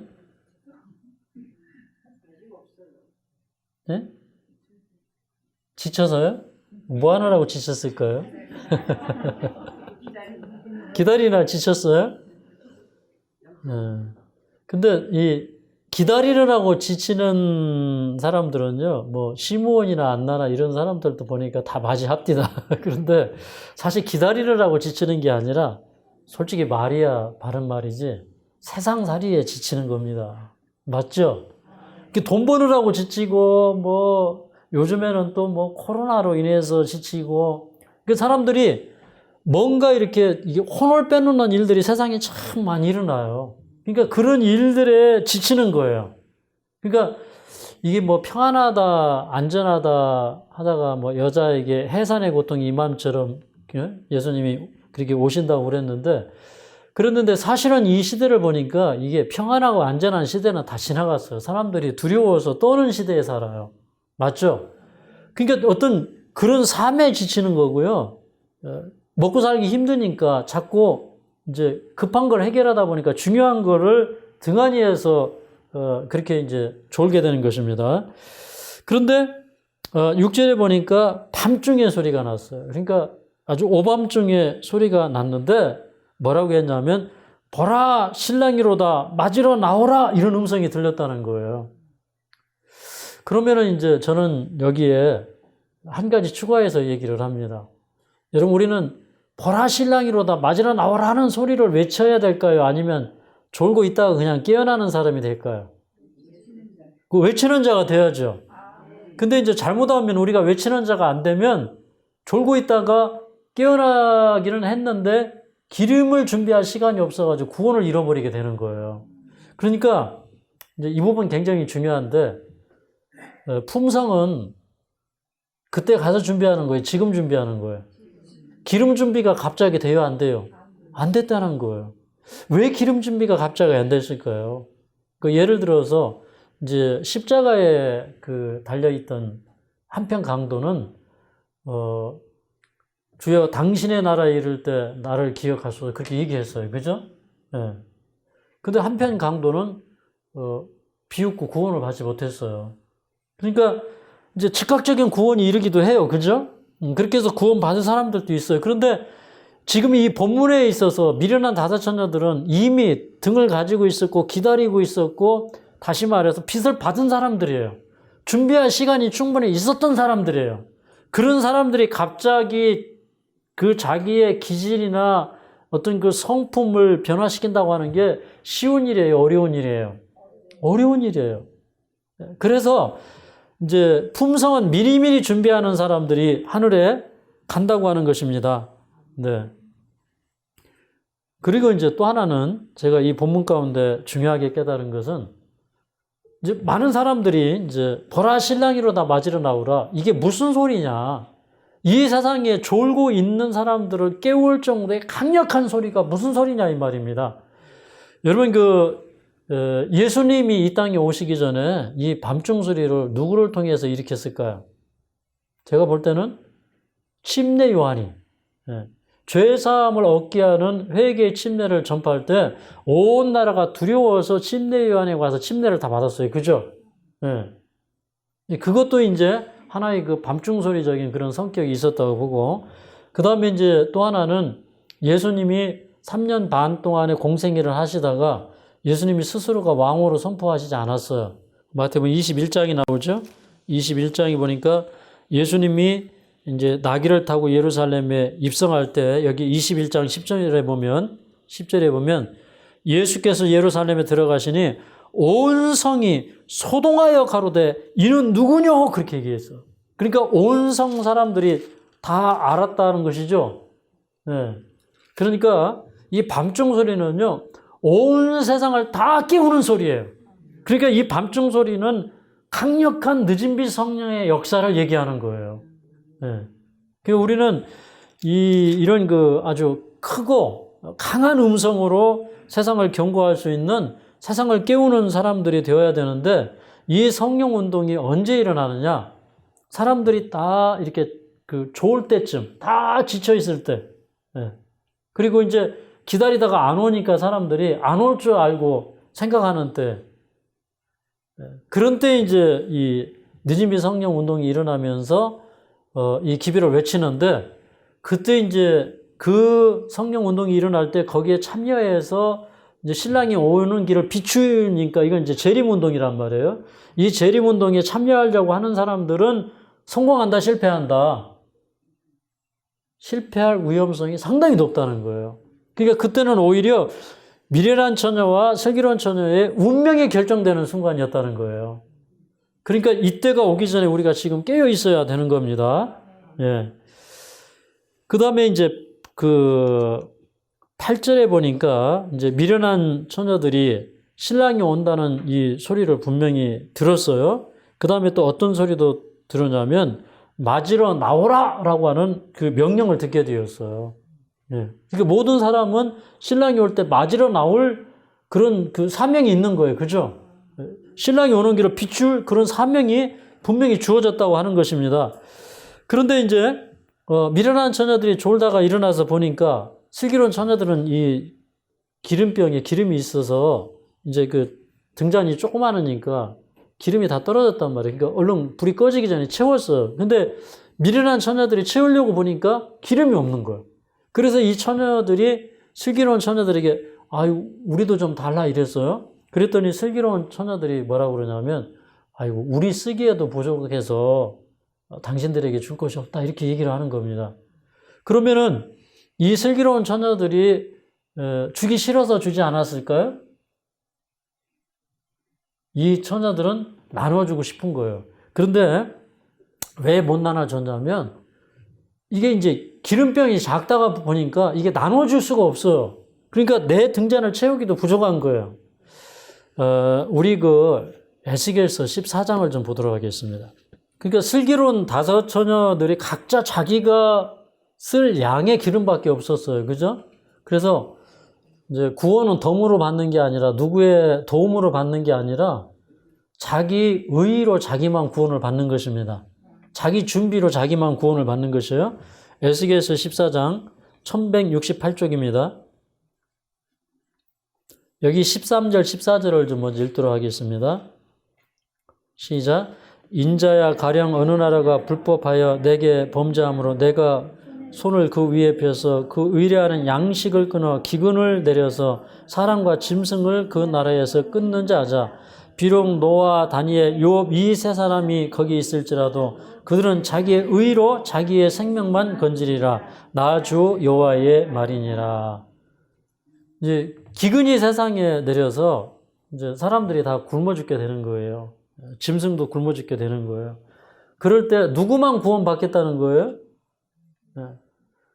네? 지쳐서요? 뭐 하느라고 지쳤을까요? 기다리나 지쳤어요? 네. 근데 이 기다리느라고 지치는 사람들은요, 뭐 시므온이나 안나나 이런 사람들도 보니까 다 맞이합디다. 그런데 사실 기다리느라고 지치는 게 아니라 솔직히 말이야 바른 말이지 세상살이에 지치는 겁니다. 맞죠? 돈 버느라고 지치고 뭐 요즘에는 또 뭐 코로나로 인해서 지치고 그 사람들이 뭔가 이렇게 이게 혼을 빼놓는 일들이 세상에 참 많이 일어나요. 그러니까 그런 일들에 지치는 거예요. 그러니까 이게 뭐 평안하다, 안전하다 하다가 뭐 여자에게 해산의 고통이 이맘처럼 예수님이 그렇게 오신다고 그랬는데 사실은 이 시대를 보니까 이게 평안하고 안전한 시대는 다 지나갔어요. 사람들이 두려워서 떠는 시대에 살아요. 맞죠? 그러니까 어떤 그런 삶에 지치는 거고요. 먹고 살기 힘드니까 자꾸 이제 급한 걸 해결하다 보니까 중요한 거를 등한히해서 그렇게 이제 졸게 되는 것입니다. 그런데 6절에 보니까 밤중에 소리가 났어요. 그러니까 아주 오밤중에 소리가 났는데 뭐라고 했냐면 보라 신랑이로다 맞으러 나오라 이런 음성이 들렸다는 거예요. 그러면은 이제 저는 여기에 한 가지 추가해서 얘기를 합니다. 여러분 우리는 보라 신랑이로다 맞으러 나오라는 소리를 외쳐야 될까요? 아니면 졸고 있다가 그냥 깨어나는 사람이 될까요? 그 외치는 자가 돼야죠. 근데 이제 잘못하면 우리가 외치는 자가 안 되면 졸고 있다가 깨어나기는 했는데 기름을 준비할 시간이 없어가지고 구원을 잃어버리게 되는 거예요. 그러니까 이제 이 부분 굉장히 중요한데 품성은 그때 가서 준비하는 거예요. 지금 준비하는 거예요. 기름 준비가 갑자기 돼요? 안 돼요? 안 됐다는 거예요. 왜 기름 준비가 갑자기 안 됐을까요? 예를 들어서 이제 십자가에 달려있던 한편 강도는 주여 당신의 나라에 이를 때 나를 기억하소서 그렇게 얘기했어요. 그죠? 예. 근데 한편 강도는 비웃고 구원을 받지 못했어요. 그러니까 이제 즉각적인 구원이 이르기도 해요. 그죠? 그렇게 해서 구원 받은 사람들도 있어요. 그런데 지금 이 본문에 있어서 미련한 다섯 처녀들은 이미 등을 가지고 있었고 기다리고 있었고 다시 말해서 빚을 받은 사람들이에요. 준비할 시간이 충분히 있었던 사람들이에요. 그런 사람들이 갑자기 그 자기의 기질이나 어떤 그 성품을 변화시킨다고 하는 게 쉬운 일이에요? 어려운 일이에요? 어려운 일이에요. 그래서 이제 품성은 미리미리 준비하는 사람들이 하늘에 간다고 하는 것입니다. 네. 그리고 이제 또 하나는 제가 이 본문 가운데 중요하게 깨달은 것은 이제 많은 사람들이 이제 보라 신랑이로다 맞으러 나오라 이게 무슨 소리냐? 이 세상에 졸고 있는 사람들을 깨울 정도의 강력한 소리가 무슨 소리냐 이 말입니다. 여러분 예수님이 이 땅에 오시기 전에 이 밤중 소리를 누구를 통해서 일으켰을까요? 제가 볼 때는 침례 요한이 죄사함을 얻게 하는 회개의 침례를 전파할 때 온 나라가 두려워서 침례 요한에 가서 침례를 다 받았어요. 그죠? 그것도 이제 하나의 밤중 소리적인 그런 성격이 있었다고 보고 그 다음에 이제 또 하나는 예수님이 3년 반 동안의 공생애를 하시다가 예수님이 스스로가 왕으로 선포하시지 않았어요. 마태복음 21장이 나오죠. 21장에 보니까 예수님이 이제 나귀를 타고 예루살렘에 입성할 때 여기 21장 10절에 보면 예수께서 예루살렘에 들어가시니 온 성이 소동하여 가로되 이는 누구뇨? 그렇게 얘기했어. 그러니까 온 성 사람들이 다 알았다는 것이죠. 네. 그러니까 이 밤중 소리는요, 온 세상을 다 깨우는 소리예요. 그러니까 이 밤중 소리는 강력한 늦은 빛 성령의 역사를 얘기하는 거예요. 네. 그러니까 우리는 이런 그 아주 크고 강한 음성으로 세상을 경고할 수 있는 세상을 깨우는 사람들이 되어야 되는데 이 성령 운동이 언제 일어나느냐? 사람들이 다 이렇게 그 좋을 때쯤, 다 지쳐 있을 때, 예. 그리고 이제 기다리다가 안 오니까 사람들이 안 올 줄 알고 생각하는 때, 예. 그런 때 이제 이 늦은비 성령 운동이 일어나면서 이 기별을 외치는데 그때 이제 그 성령 운동이 일어날 때 거기에 참여해서 이제 신랑이 오는 길을 비추니까 이건 이제 재림 운동이란 말이에요. 이 재림 운동에 참여하려고 하는 사람들은 성공한다, 실패한다. 실패할 위험성이 상당히 높다는 거예요. 그러니까 그때는 오히려 미련한 처녀와 슬기로운 처녀의 운명이 결정되는 순간이었다는 거예요. 그러니까 이때가 오기 전에 우리가 지금 깨어 있어야 되는 겁니다. 예. 그 다음에 이제 그 8절에 보니까 이제 미련한 처녀들이 신랑이 온다는 이 소리를 분명히 들었어요. 그 다음에 또 어떤 소리도 들었냐면 맞으러 나오라라고 하는 그 명령을 듣게 되었어요. 예. 그러니까 모든 사람은 신랑이 올 때 맞으러 나올 그런 그 사명이 있는 거예요. 그죠? 신랑이 오는 길을 비출 그런 사명이 분명히 주어졌다고 하는 것입니다. 그런데 이제 미련한 처녀들이 졸다가 일어나서 보니까 슬기로운 처녀들은 이 기름병에 기름이 있어서 이제 그 등잔이 조그마하니까 기름이 다 떨어졌단 말이에요. 그러니까 얼른 불이 꺼지기 전에 채웠어요. 근데 미련한 처녀들이 채우려고 보니까 기름이 없는 거예요. 그래서 이 처녀들이 슬기로운 처녀들에게 아유 우리도 좀 달라 이랬어요. 그랬더니 슬기로운 처녀들이 뭐라고 그러냐면 아이고 우리 쓰기에도 부족해서 당신들에게 줄 것이 없다 이렇게 얘기를 하는 겁니다. 그러면은 이 슬기로운 처녀들이 주기 싫어서 주지 않았을까요? 이 처녀들은 나눠주고 싶은 거예요. 그런데 왜 못 나눠줬냐면 이게 이제 기름병이 작다가 보니까 이게 나눠줄 수가 없어요. 그러니까 내 등잔을 채우기도 부족한 거예요. 우리 그 에스겔서 14장을 좀 보도록 하겠습니다. 그러니까 슬기로운 5 처녀들이 각자 자기가 쓸 양의 기름밖에 없었어요. 그죠? 그래서 이제 구원은 덤으로 받는 게 아니라 누구의 도움으로 받는 게 아니라 자기 의로 자기만 구원을 받는 것입니다. 자기 준비로 자기만 구원을 받는 것이에요. 에스겔서 14장 1168쪽입니다. 여기 13절, 14절을 좀 먼저 읽도록 하겠습니다. 시작. 인자야 가령 어느 나라가 불법하여 내게 범죄함으로 내가 손을 그 위에 펴서 그 의뢰하는 양식을 끊어 기근을 내려서 사람과 짐승을 그 나라에서 끊는지 하자. 비록 노아, 다니엘, 욥 이 세 사람이 거기 있을지라도 그들은 자기의 의로 자기의 생명만 건지리라. 나 주 여호와의 말이니라. 이제 기근이 세상에 내려서 이제 사람들이 다 굶어 죽게 되는 거예요. 짐승도 굶어 죽게 되는 거예요. 그럴 때 누구만 구원받겠다는 거예요?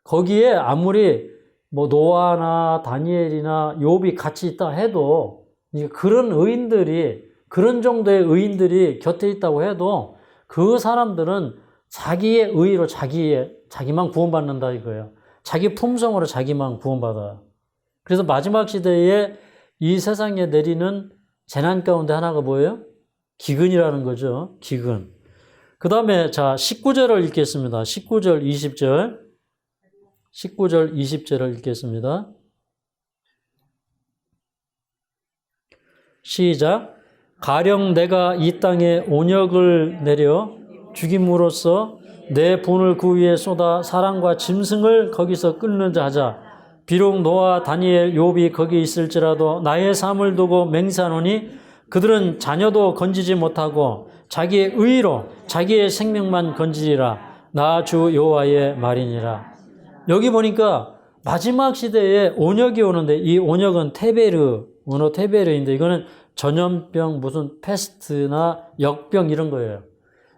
거기에 아무리 뭐 노아나 다니엘이나 욥이 같이 있다 해도 그런 의인들이 그런 정도의 의인들이 곁에 있다고 해도 그 사람들은 자기의 의로 자기만 구원받는다 이거예요. 자기 품성으로 자기만 구원받아요. 그래서 마지막 시대에 이 세상에 내리는 재난 가운데 하나가 뭐예요? 기근이라는 거죠. 기근. 그 다음에 자 19절을 읽겠습니다. 19절 20절 19절 20절을 읽겠습니다. 시작. 가령 내가 이 땅에 온역을 내려 죽임으로써 내 분을 그 위에 쏟아 사람과 짐승을 거기서 끊는자 하자. 비록 노아, 다니엘, 욥이 거기 있을지라도 나의 삶을 두고 맹세하노니 그들은 자녀도 건지지 못하고 자기의 의로 자기의 생명만 건지리라. 나 주 여호와의 말이니라. 여기 보니까 마지막 시대에 온역이 오는데 이 온역은 테베르, 원어 테베르인데 이거는 전염병, 무슨 패스트나 역병 이런 거예요.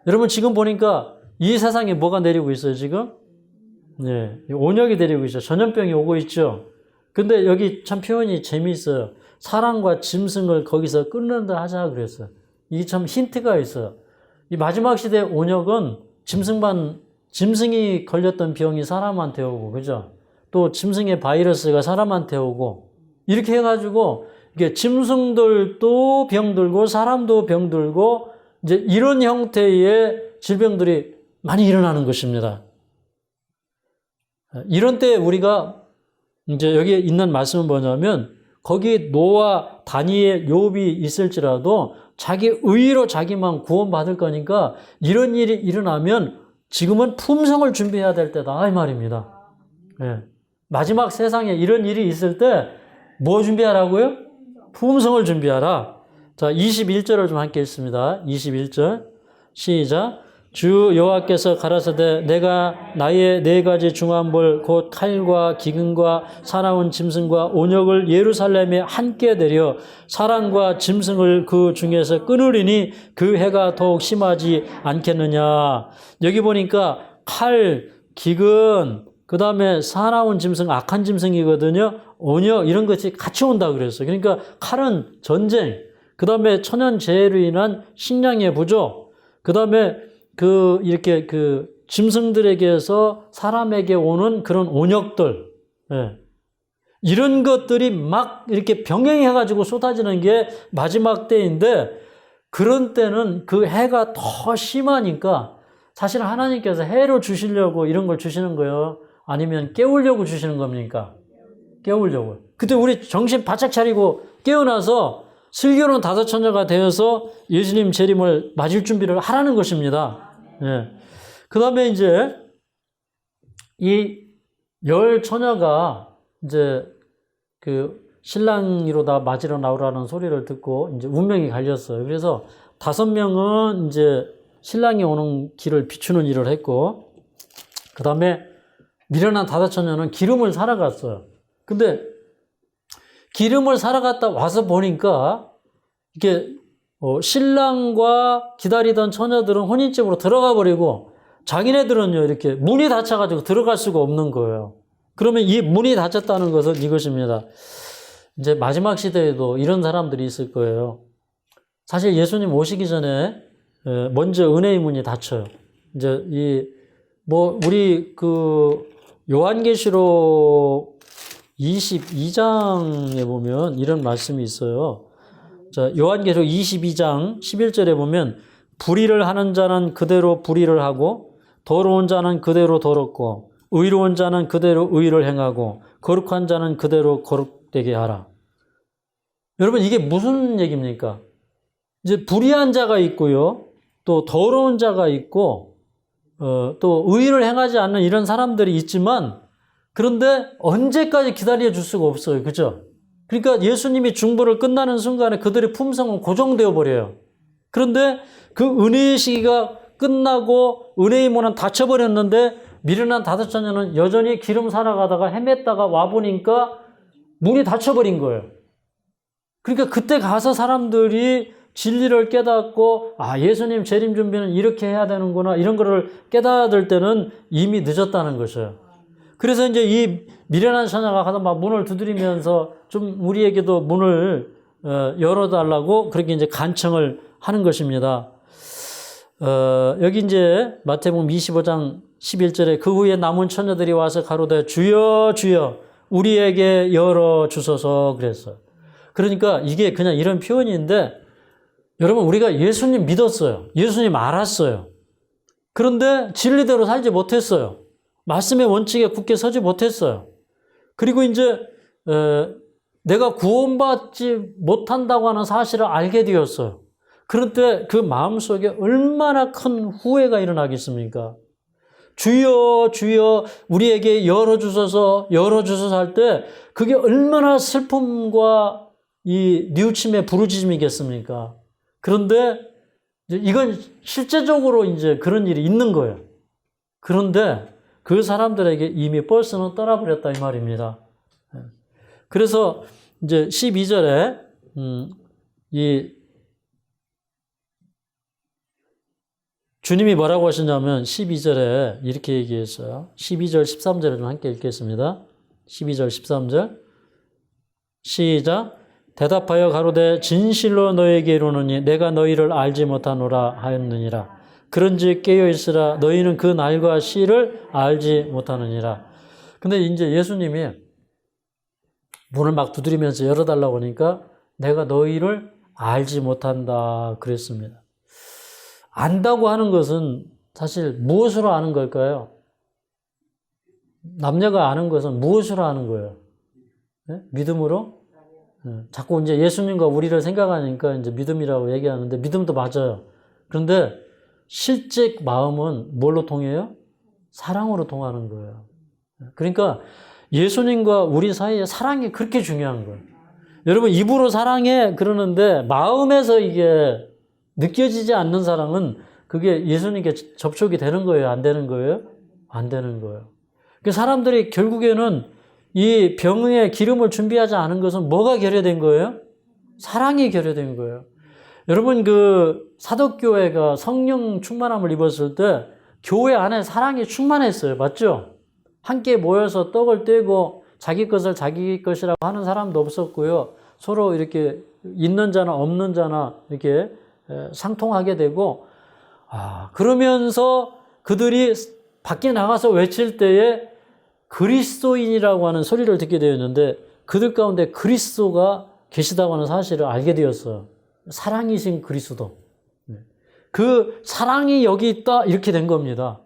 여러분 지금 보니까 이 세상에 뭐가 내리고 있어요 지금? 네, 온역이 내리고 있어요. 전염병이 오고 있죠. 근데 여기 참 표현이 재미있어요. 사람과 짐승을 거기서 끊는다 하자 그랬어요. 이게 참 힌트가 있어요. 이 마지막 시대 온역은 짐승이 걸렸던 병이 사람한테 오고, 그죠? 또 짐승의 바이러스가 사람한테 오고, 이렇게 해가지고 이게 짐승들도 병들고 사람도 병들고 이제 이런 형태의 질병들이 많이 일어나는 것입니다. 이런 때 우리가 이제 여기에 있는 말씀은 뭐냐면 거기 노아, 다니엘, 욥이 있을지라도 자기 의로 자기만 구원받을 거니까 이런 일이 일어나면 지금은 품성을 준비해야 될 때다 이 말입니다. 네. 마지막 세상에 이런 일이 있을 때 뭐 준비하라고요? 품성을 준비하라. 자, 21절을 좀 함께 읽습니다. 21절 시작. 주 여호와께서 가라사대 내가 나의 네 가지 중한 불 곧 칼과 기근과 사나운 짐승과 온역을 예루살렘에 함께 내려 사람과 짐승을 그 중에서 끊으리니 그 해가 더욱 심하지 않겠느냐. 여기 보니까 칼, 기근, 그 다음에 사나운 짐승, 악한 짐승이거든요. 온역 이런 것이 같이 온다 그랬어요. 그러니까 칼은 전쟁, 그 다음에 천연재해로 인한 식량의 부족, 그 다음에 이렇게 짐승들에게서 사람에게 오는 그런 온역들, 예. 이런 것들이 막 이렇게 병행해가지고 쏟아지는 게 마지막 때인데, 그런 때는 그 해가 더 심하니까 사실 하나님께서 해로 주시려고 이런 걸 주시는 거예요? 아니면 깨우려고 주시는 겁니까? 깨우려고. 그때 우리 정신 바짝 차리고 깨어나서 슬기로운 다섯 처녀가 되어서 예수님 재림을 맞을 준비를 하라는 것입니다. 예. 그 다음에 이제 이 열 처녀가 이제 신랑이로다 맞으러 나오라는 소리를 듣고 이제 운명이 갈렸어요. 그래서 5명은 이제 신랑이 오는 길을 비추는 일을 했고, 그 다음에 미련한 5처녀는 기름을 사러 갔어요. 근데 기름을 사러 갔다 와서 보니까 이게 신랑과 기다리던 처녀들은 혼인집으로 들어가 버리고 자기네들은요 이렇게 문이 닫혀가지고 들어갈 수가 없는 거예요. 그러면 이 문이 닫혔다는 것은 이것입니다. 이제 마지막 시대에도 이런 사람들이 있을 거예요. 사실 예수님 오시기 전에 먼저 은혜의 문이 닫혀요. 이제 우리 요한계시록 22장에 보면 이런 말씀이 있어요. 자, 요한계시록 22장 11절에 보면 불의를 하는 자는 그대로 불의를 하고 더러운 자는 그대로 더럽고 의로운 자는 그대로 의를 행하고 거룩한 자는 그대로 거룩되게 하라. 여러분 이게 무슨 얘기입니까? 이제 불의한 자가 있고요. 또 더러운 자가 있고 또 의를 행하지 않는 이런 사람들이 있지만 그런데 언제까지 기다려 줄 수가 없어요. 그죠? 그러니까 예수님이 중보를 끝나는 순간에 그들의 품성은 고정되어 버려요. 그런데 그 은혜의 시기가 끝나고 은혜의 문은 닫혀버렸는데 미련한 5처녀는 여전히 기름 사러 가다가 헤맸다가 와보니까 문이 닫혀버린 거예요. 그러니까 그때 가서 사람들이 진리를 깨닫고 예수님 재림 준비는 이렇게 해야 되는구나 이런 거를 깨닫을 때는 이미 늦었다는 것이에요. 그래서 이제 이 미련한 처녀가 가서 막 문을 두드리면서 좀 우리에게도 문을 열어달라고 그렇게 이제 간청을 하는 것입니다. 여기 이제 마태복음 25장 11절에 그 후에 남은 처녀들이 와서 가로되 주여 주여 우리에게 열어주소서 그랬어요. 그러니까 이게 그냥 이런 표현인데 여러분 우리가 예수님 믿었어요. 예수님 알았어요. 그런데 진리대로 살지 못했어요. 말씀의 원칙에 굳게 서지 못했어요. 그리고 이제 내가 구원받지 못한다고 하는 사실을 알게 되었어요. 그럴 때 그 마음속에 얼마나 큰 후회가 일어나겠습니까? 주여 주여 우리에게 열어주소서 열어주소서 할 때 그게 얼마나 슬픔과 이 뉘우침의 부르짖음이겠습니까? 그런데 이건 실제적으로 이제 그런 일이 있는 거예요. 그런데 그 사람들에게 이미 버스는 떠나버렸다 이 말입니다. 그래서 이제 12절에 이 주님이 뭐라고 하시냐면 12절에 이렇게 얘기했어요. 12절 13절을 좀 함께 읽겠습니다. 12절 13절 시작. 대답하여 가로되 진실로 너에게 이르노니 내가 너희를 알지 못하노라 하였느니라. 그런즉 깨어있으라 너희는 그 날과 시를 알지 못하느니라. 근데 이제 예수님이 문을 막 두드리면서 열어달라고 하니까 내가 너희를 알지 못한다 그랬습니다. 안다고 하는 것은 사실 무엇으로 아는 걸까요? 남녀가 아는 것은 무엇으로 아는 거예요? 네? 믿음으로? 네. 자꾸 이제 예수님과 우리를 생각하니까 이제 믿음이라고 얘기하는데 믿음도 맞아요. 그런데 실제 마음은 뭘로 통해요? 사랑으로 통하는 거예요. 그러니까 예수님과 우리 사이에 사랑이 그렇게 중요한 거예요. 여러분 입으로 사랑해 그러는데 마음에서 이게 느껴지지 않는 사랑은 그게 예수님께 접촉이 되는 거예요? 안 되는 거예요? 안 되는 거예요. 그 사람들이 결국에는 이 병에 기름을 준비하지 않은 것은 뭐가 결여된 거예요? 사랑이 결여된 거예요. 여러분 그 사도교회가 성령 충만함을 입었을 때 교회 안에 사랑이 충만했어요. 맞죠? 함께 모여서 떡을 떼고 자기 것을 자기 것이라고 하는 사람도 없었고요. 서로 이렇게 있는 자나 없는 자나 이렇게 상통하게 되고 그러면서 그들이 밖에 나가서 외칠 때에 그리스도인이라고 하는 소리를 듣게 되었는데 그들 가운데 그리스도가 계시다고 하는 사실을 알게 되었어요. 사랑이신 그리스도. 그 사랑이 여기 있다 이렇게 된 겁니다.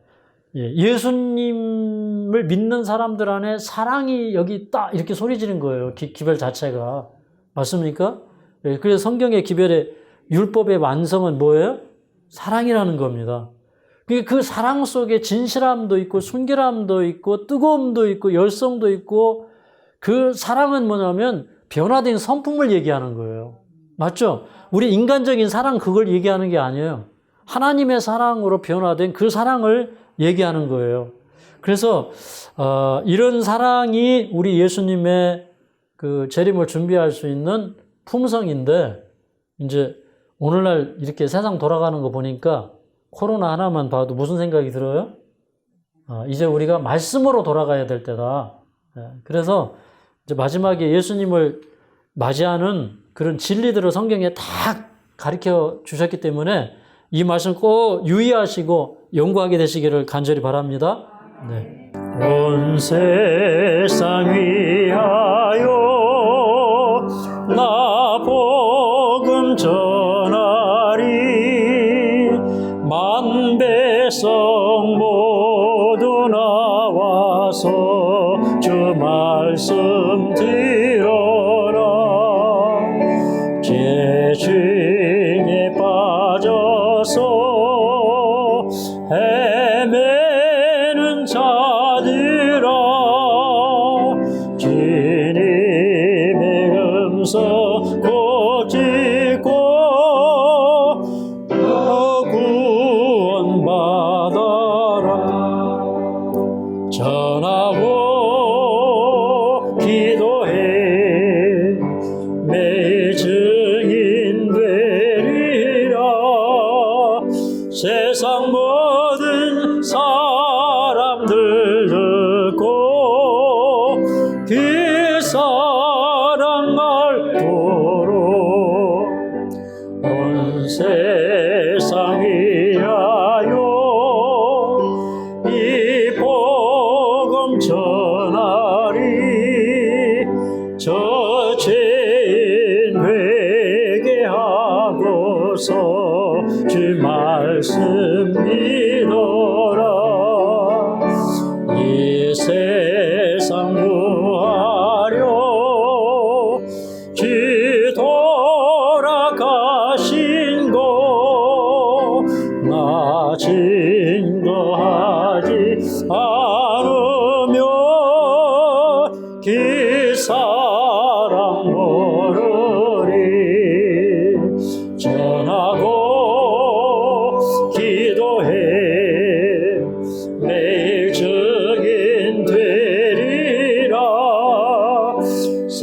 예수님을 믿는 사람들 안에 사랑이 여기 있다 이렇게 소리 지른 거예요. 기별 자체가. 맞습니까? 그래서 성경의 기별의 율법의 완성은 뭐예요? 사랑이라는 겁니다. 그 사랑 속에 진실함도 있고 순결함도 있고 뜨거움도 있고 열성도 있고 그 사랑은 뭐냐면 변화된 성품을 얘기하는 거예요. 맞죠? 우리 인간적인 사랑 그걸 얘기하는 게 아니에요. 하나님의 사랑으로 변화된 그 사랑을 얘기하는 거예요. 그래서 이런 사랑이 우리 예수님의 그 재림을 준비할 수 있는 품성인데 이제 오늘날 이렇게 세상 돌아가는 거 보니까 코로나 하나만 봐도 무슨 생각이 들어요? 이제 우리가 말씀으로 돌아가야 될 때다. 그래서 이제 마지막에 예수님을 맞이하는 그런 진리들을 성경에 다 가르쳐 주셨기 때문에 이 말씀 꼭 유의하시고 연구하게 되시기를 간절히 바랍니다. 네. 온 세상 위하여 나 복음 전하리 만 백성 모두 나와서 주 말씀 들어라 죄중에 빠져서 헤매는 자들아 주님의 음성 곧 듣고 구원받아라 전하고 기도해 내 증인 되리라 세상 모든 사람들 듣고 그 사랑 알도록 온 세상 위하여 이 복음 전하리 저 죄인 회개하고서 주 말씀 믿어라 이 세상 구하려 주 돌아가신 거 나 증거하지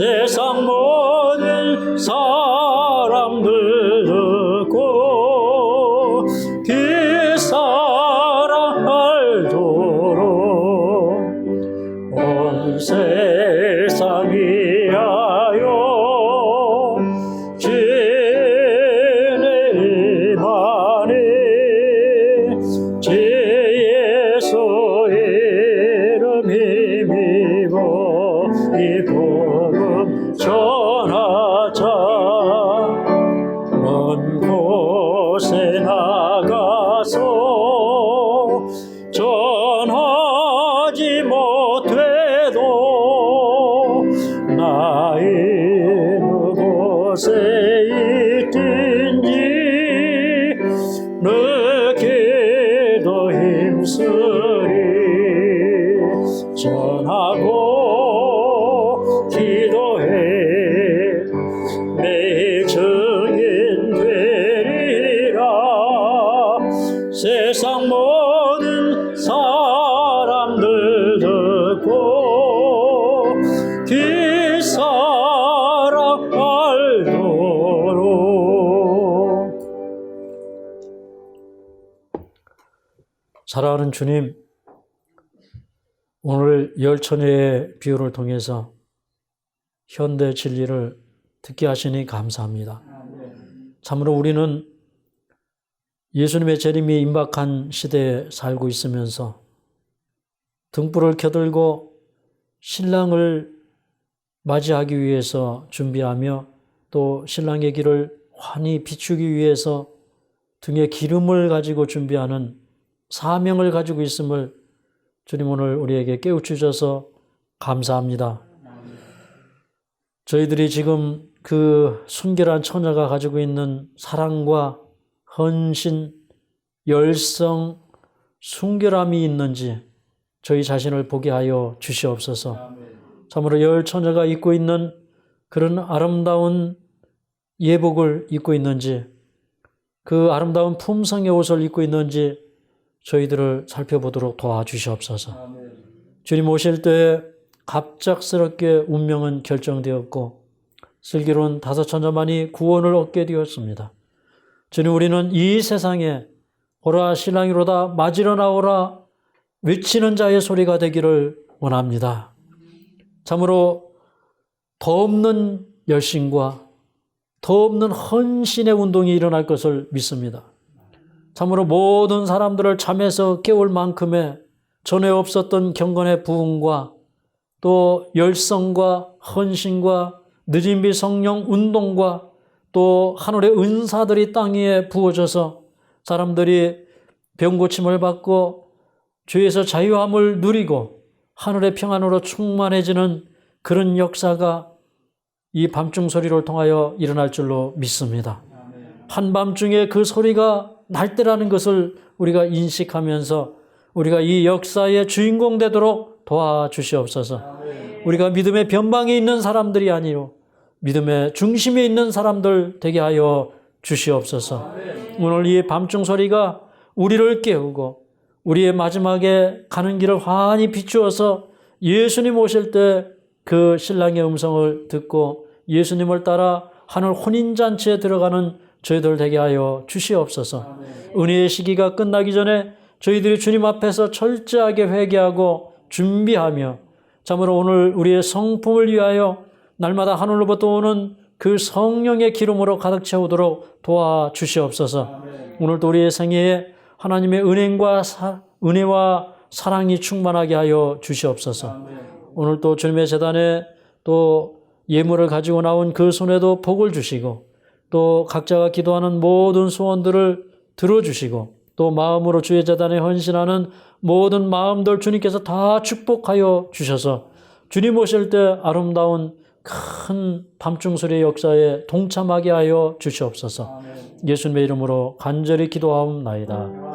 세상 모든 사람들 듣고 기사랑 알도록 온 세상 위하여 주의 임하니 주 예수 이름 힘입어 이 복음 전하자. 먼 곳에 나가서 전하지 못해도 나 있는 곳에 있든지 늦게도 힘쓰리 전하고 기도해 매일 증인 되리라. 세상 모든 사람들 듣고 기사랑 알도록. 사랑하는 주님, 오늘 열처녀의 비유를 통해서 현대 진리를 듣게 하시니 감사합니다. 참으로 우리는 예수님의 재림이 임박한 시대에 살고 있으면서 등불을 켜들고 신랑을 맞이하기 위해서 준비하며 또 신랑의 길을 환히 비추기 위해서 등에 기름을 가지고 준비하는 사명을 가지고 있음을 주님 오늘 우리에게 깨우치셔서 감사합니다. 저희들이 지금 그 순결한 처녀가 가지고 있는 사랑과 헌신, 열성, 순결함이 있는지 저희 자신을 보게 하여 주시옵소서. 참으로 열처녀가 입고 있는 그런 아름다운 예복을 입고 있는지, 그 아름다운 품성의 옷을 입고 있는지 저희들을 살펴보도록 도와주시옵소서. 주님 오실 때 갑작스럽게 운명은 결정되었고 슬기로운 다섯 처녀만이 구원을 얻게 되었습니다. 주님, 우리는 이 세상에 오라 신랑이로다 맞으러 나오라 외치는 자의 소리가 되기를 원합니다. 참으로 더 없는 열심과 더 없는 헌신의 운동이 일어날 것을 믿습니다. 참으로 모든 사람들을 잠에서 깨울 만큼의 전에 없었던 경건의 부흥과 또 열성과 헌신과 느림비 성령 운동과 또 하늘의 은사들이 땅 위에 부어져서 사람들이 병고침을 받고 죄에서 자유함을 누리고 하늘의 평안으로 충만해지는 그런 역사가 이 밤중 소리를 통하여 일어날 줄로 믿습니다. 한밤중에 그 소리가 날 때라는 것을 우리가 인식하면서 우리가 이 역사의 주인공 되도록 도와주시옵소서. 우리가 믿음의 변방에 있는 사람들이 아니요 믿음의 중심에 있는 사람들 되게 하여 주시옵소서. 오늘 이 밤중 소리가 우리를 깨우고 우리의 마지막에 가는 길을 환히 비추어서 예수님 오실 때 그 신랑의 음성을 듣고 예수님을 따라 하늘 혼인잔치에 들어가는 저희들 되게 하여 주시옵소서. 은혜의 시기가 끝나기 전에 저희들이 주님 앞에서 철저하게 회개하고 준비하며 참으로 오늘 우리의 성품을 위하여 날마다 하늘로부터 오는 그 성령의 기름으로 가득 채우도록 도와주시옵소서. 오늘도 우리의 생애에 하나님의 은혜와 사랑이 충만하게 하여 주시옵소서. 오늘 또 주님의 제단에 또 예물을 가지고 나온 그 손에도 복을 주시고 또 각자가 기도하는 모든 소원들을 들어주시고 또 마음으로 주의 제단에 헌신하는 모든 마음들 주님께서 다 축복하여 주셔서 주님 오실 때 아름다운 큰 밤중소리의 역사에 동참하게 하여 주시옵소서. 예수님의 이름으로 간절히 기도하옵나이다.